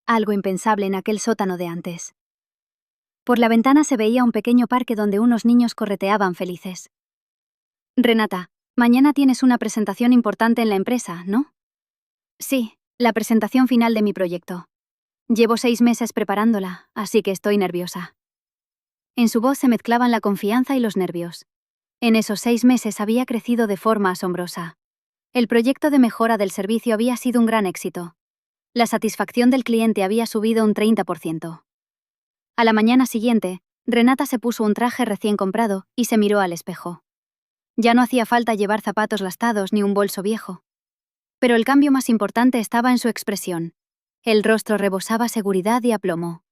[SPEAKER 2] Algo impensable en aquel sótano de antes. Por la ventana se veía un pequeño parque donde unos niños correteaban felices. «Renata, mañana tienes una presentación importante en la empresa, ¿no?» «Sí, la presentación final de mi proyecto. Llevo 6 meses preparándola, así que estoy nerviosa». En su voz se mezclaban la confianza y los nervios. En esos 6 meses había crecido de forma asombrosa. El proyecto de mejora del servicio había sido un gran éxito. La satisfacción del cliente había subido un 30%. A la mañana siguiente, Renata se puso un traje recién comprado y se miró al espejo. Ya no hacía falta llevar zapatos lastados ni un bolso viejo. Pero el cambio más importante estaba en su expresión. El rostro rebosaba seguridad y aplomo.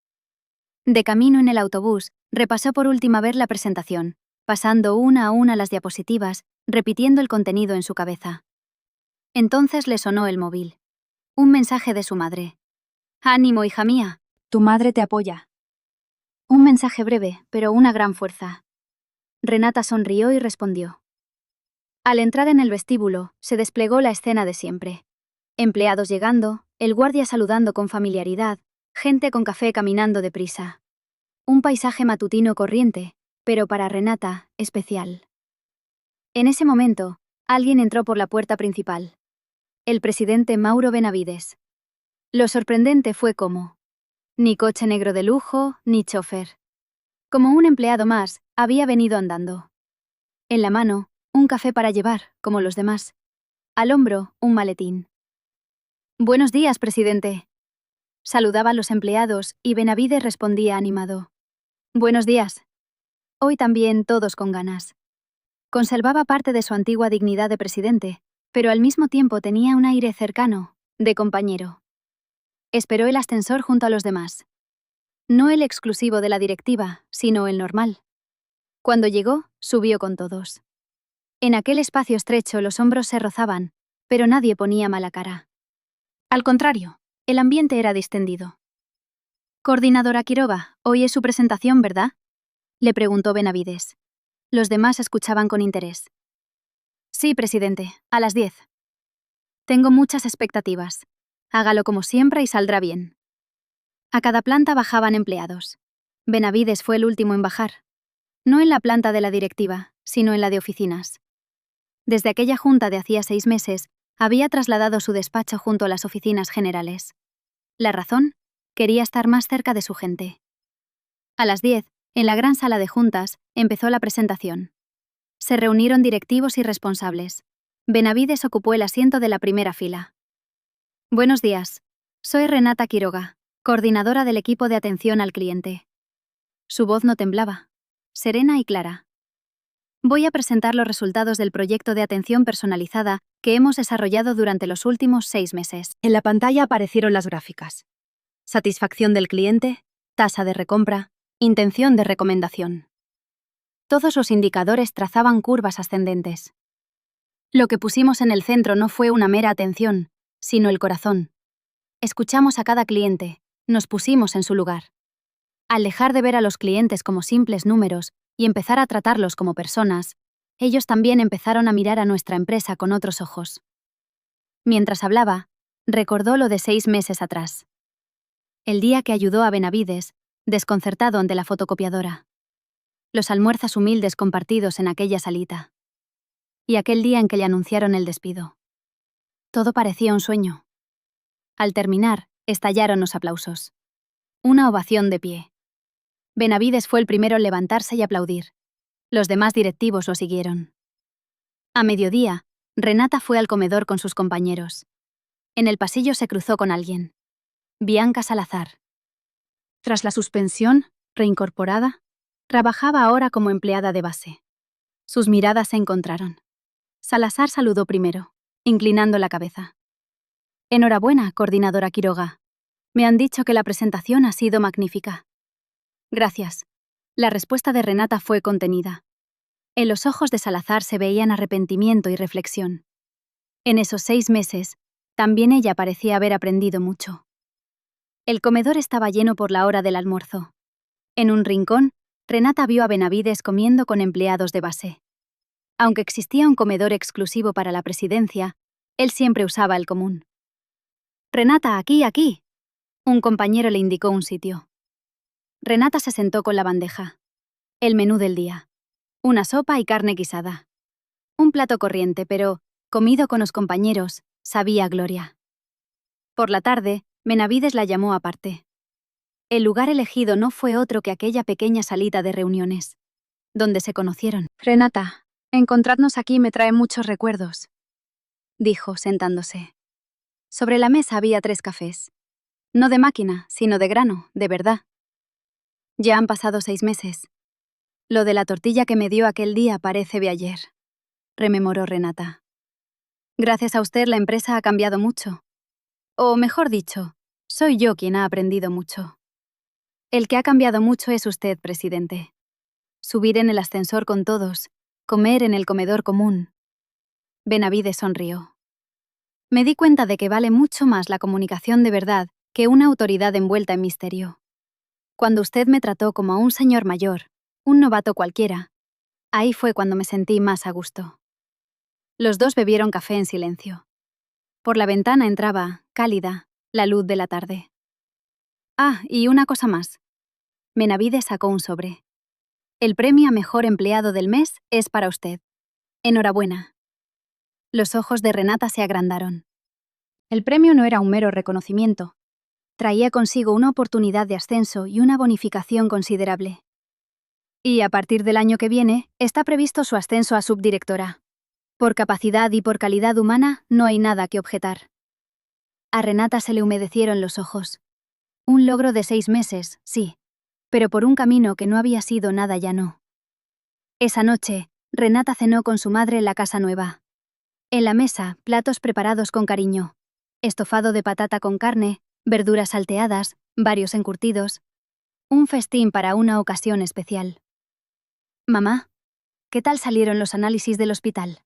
[SPEAKER 2] De camino en el autobús, repasó por última vez la presentación, pasando una a una las diapositivas, repitiendo el contenido en su cabeza. Entonces le sonó el móvil. Un mensaje de su madre. «Ánimo, hija mía, tu madre te apoya». Un mensaje breve, pero una gran fuerza. Renata sonrió y respondió. Al entrar en el vestíbulo, se desplegó la escena de siempre. Empleados llegando, el guardia saludando con familiaridad, gente con café caminando deprisa. Un paisaje matutino corriente, pero para Renata, especial. En ese momento, alguien entró por la puerta principal. El presidente Mauro Benavides. Lo sorprendente fue cómo. Ni coche negro de lujo, ni chofer. Como un empleado más, había venido andando. En la mano, un café para llevar, como los demás. Al hombro, un maletín. «Buenos días, presidente». Saludaba a los empleados y Benavides respondía animado. «Buenos días». Hoy también todos con ganas. Conservaba parte de su antigua dignidad de presidente, pero al mismo tiempo tenía un aire cercano, de compañero. Esperó el ascensor junto a los demás. No el exclusivo de la directiva, sino el normal. Cuando llegó, subió con todos. En aquel espacio estrecho los hombros se rozaban, pero nadie ponía mala cara. Al contrario, el ambiente era distendido. «Coordinadora Quiroga, hoy es su presentación, ¿verdad?», le preguntó Benavides. Los demás escuchaban con interés. «Sí, presidente, a las 10. Tengo muchas expectativas. Hágalo como siempre y saldrá bien». A cada planta bajaban empleados. Benavides fue el último en bajar. No en la planta de la directiva, sino en la de oficinas. Desde aquella junta de hacía 6 meses, había trasladado su despacho junto a las oficinas generales. La razón, quería estar más cerca de su gente. A las 10, en la gran sala de juntas, empezó la presentación. Se reunieron directivos y responsables. Benavides ocupó el asiento de la primera fila. «Buenos días. Soy Renata Quiroga, coordinadora del equipo de atención al cliente». Su voz no temblaba, serena y clara. «Voy a presentar los resultados del proyecto de atención personalizada que hemos desarrollado durante los últimos 6 meses». En la pantalla aparecieron las gráficas. Satisfacción del cliente, tasa de recompra, intención de recomendación. Todos los indicadores trazaban curvas ascendentes. Lo que pusimos en el centro no fue una mera atención, sino el corazón. Escuchamos a cada cliente, nos pusimos en su lugar. Al dejar de ver a los clientes como simples números y empezar a tratarlos como personas, ellos también empezaron a mirar a nuestra empresa con otros ojos. Mientras hablaba, recordó lo de 6 meses atrás. El día que ayudó a Benavides, desconcertado ante la fotocopiadora. Los almuerzos humildes compartidos en aquella salita. Y aquel día en que le anunciaron el despido. Todo parecía un sueño. Al terminar, estallaron los aplausos. Una ovación de pie. Benavides fue el primero en levantarse y aplaudir. Los demás directivos lo siguieron. A mediodía, Renata fue al comedor con sus compañeros. En el pasillo se cruzó con alguien. Bianca Salazar. Tras la suspensión, reincorporada, trabajaba ahora como empleada de base. Sus miradas se encontraron. Salazar saludó primero, inclinando la cabeza. Enhorabuena, coordinadora Quiroga. Me han dicho que la presentación ha sido magnífica. Gracias. La respuesta de Renata fue contenida. En los ojos de Salazar se veían arrepentimiento y reflexión. En esos 6 meses, también ella parecía haber aprendido mucho. El comedor estaba lleno por la hora del almuerzo. En un rincón, Renata vio a Benavides comiendo con empleados de base. Aunque existía un comedor exclusivo para la presidencia, él siempre usaba el común. «Renata, aquí, aquí». Un compañero le indicó un sitio. Renata se sentó con la bandeja. El menú del día. Una sopa y carne guisada. Un plato corriente, pero, comido con los compañeros, sabía a gloria. Por la tarde, Benavides la llamó aparte. El lugar elegido no fue otro que aquella pequeña salita de reuniones, donde se conocieron. «Renata, encontrarnos aquí me trae muchos recuerdos», dijo, sentándose. Sobre la mesa había 3 cafés. No de máquina, sino de grano, de verdad. Ya han pasado 6 meses. Lo de la tortilla que me dio aquel día parece de ayer, rememoró Renata. Gracias a usted la empresa ha cambiado mucho. O mejor dicho, soy yo quien ha aprendido mucho. El que ha cambiado mucho es usted, presidente. Subir en el ascensor con todos, comer en el comedor común. Benavides sonrió. Me di cuenta de que vale mucho más la comunicación de verdad que una autoridad envuelta en misterio. Cuando usted me trató como a un señor mayor, un novato cualquiera, ahí fue cuando me sentí más a gusto. Los dos bebieron café en silencio. Por la ventana entraba, cálida, la luz de la tarde. Ah, y una cosa más. Benavides sacó un sobre. El premio a mejor empleado del mes es para usted. Enhorabuena. Los ojos de Renata se agrandaron. El premio no era un mero reconocimiento. Traía consigo una oportunidad de ascenso y una bonificación considerable. Y a partir del año que viene, está previsto su ascenso a subdirectora. Por capacidad y por calidad humana, no hay nada que objetar. A Renata se le humedecieron los ojos. Un logro de 6 meses, sí, pero por un camino que no había sido nada llano. Esa noche, Renata cenó con su madre en la casa nueva. En la mesa, platos preparados con cariño. Estofado de patata con carne, verduras salteadas, varios encurtidos. Un festín para una ocasión especial. Mamá, ¿qué tal salieron los análisis del hospital?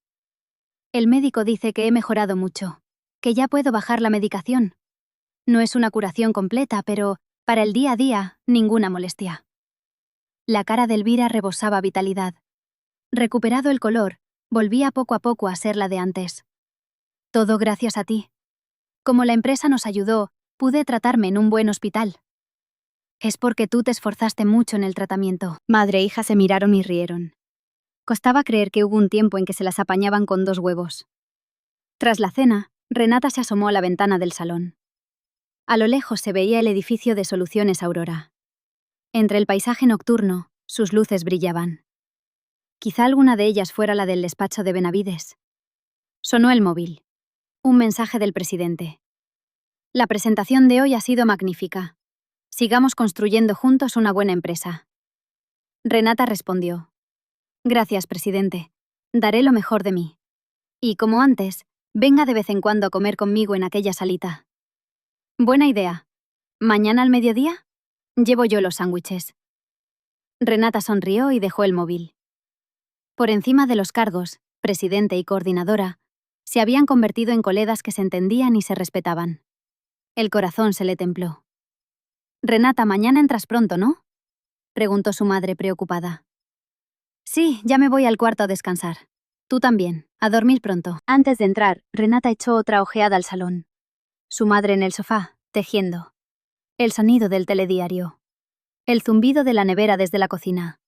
[SPEAKER 2] El médico dice que he mejorado mucho, que ya puedo bajar la medicación. No es una curación completa, pero, para el día a día, ninguna molestia. La cara de Elvira rebosaba vitalidad. Recuperado el color, volvía poco a poco a ser la de antes. Todo gracias a ti. Como la empresa nos ayudó, pude tratarme en un buen hospital. Es porque tú te esforzaste mucho en el tratamiento. Madre e hija se miraron y rieron. Costaba creer que hubo un tiempo en que se las apañaban con 2 huevos. Tras la cena, Renata se asomó a la ventana del salón. A lo lejos se veía el edificio de Soluciones Aurora. Entre el paisaje nocturno, sus luces brillaban. Quizá alguna de ellas fuera la del despacho de Benavides. Sonó el móvil. Un mensaje del presidente. La presentación de hoy ha sido magnífica. Sigamos construyendo juntos una buena empresa. Renata respondió. Gracias, presidente. Daré lo mejor de mí. Y como antes, venga de vez en cuando a comer conmigo en aquella salita. Buena idea. ¿Mañana al mediodía? Llevo yo los sándwiches. Renata sonrió y dejó el móvil. Por encima de los cargos, presidente y coordinadora, se habían convertido en colegas que se entendían y se respetaban. El corazón se le templó. «Renata, mañana entras pronto, ¿no?», preguntó su madre preocupada. «Sí, ya me voy al cuarto a descansar. Tú también, a dormir pronto». Antes de entrar, Renata echó otra ojeada al salón. Su madre en el sofá, tejiendo. El sonido del telediario. El zumbido de la nevera desde la cocina.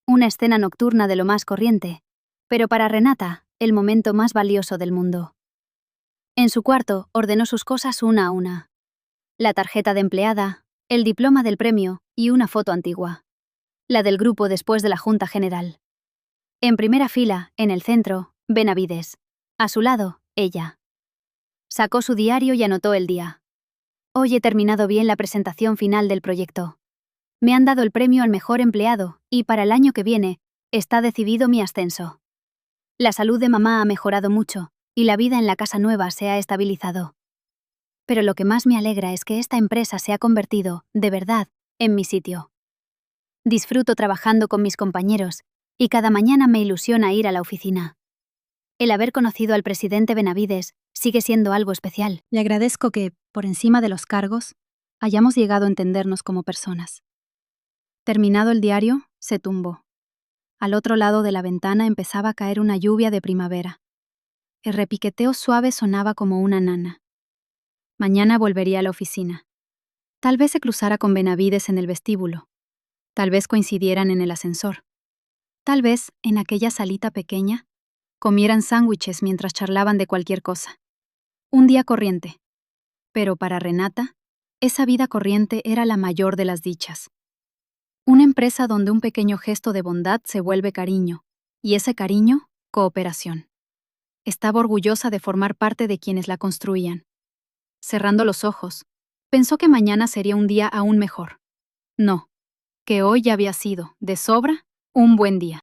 [SPEAKER 2] Una escena nocturna de lo más corriente, pero para Renata, el momento más valioso del mundo. En su cuarto, ordenó sus cosas una a una. La tarjeta de empleada, el diploma del premio y una foto antigua. La del grupo después de la Junta General. En primera fila, en el centro, Benavides. A su lado, ella. Sacó su diario y anotó el día. «Hoy he terminado bien la presentación final del proyecto. Me han dado el premio al mejor empleado y para el año que viene está decidido mi ascenso. La salud de mamá ha mejorado mucho y la vida en la casa nueva se ha estabilizado. Pero lo que más me alegra es que esta empresa se ha convertido, de verdad, en mi sitio. Disfruto trabajando con mis compañeros y cada mañana me ilusiona ir a la oficina. El haber conocido al presidente Benavides sigue siendo algo especial».
[SPEAKER 1] Le agradezco que, por encima de los cargos, hayamos llegado a entendernos como personas. Terminado el diario, se tumbó. Al otro lado de la ventana empezaba a caer una lluvia de primavera. El repiqueteo suave sonaba como una nana. Mañana volvería a la oficina. Tal vez se cruzara con Benavides en el vestíbulo. Tal vez coincidieran en el ascensor. Tal vez, en aquella salita pequeña, comieran sándwiches mientras charlaban de cualquier cosa. Un día corriente. Pero para Renata, esa vida corriente era la mayor de las dichas. Una empresa donde un pequeño gesto de bondad se vuelve cariño, y ese cariño, cooperación. Estaba orgullosa de formar parte de quienes la construían. Cerrando los ojos, pensó que mañana sería un día aún mejor. No, que hoy ya había sido, de sobra, un buen día.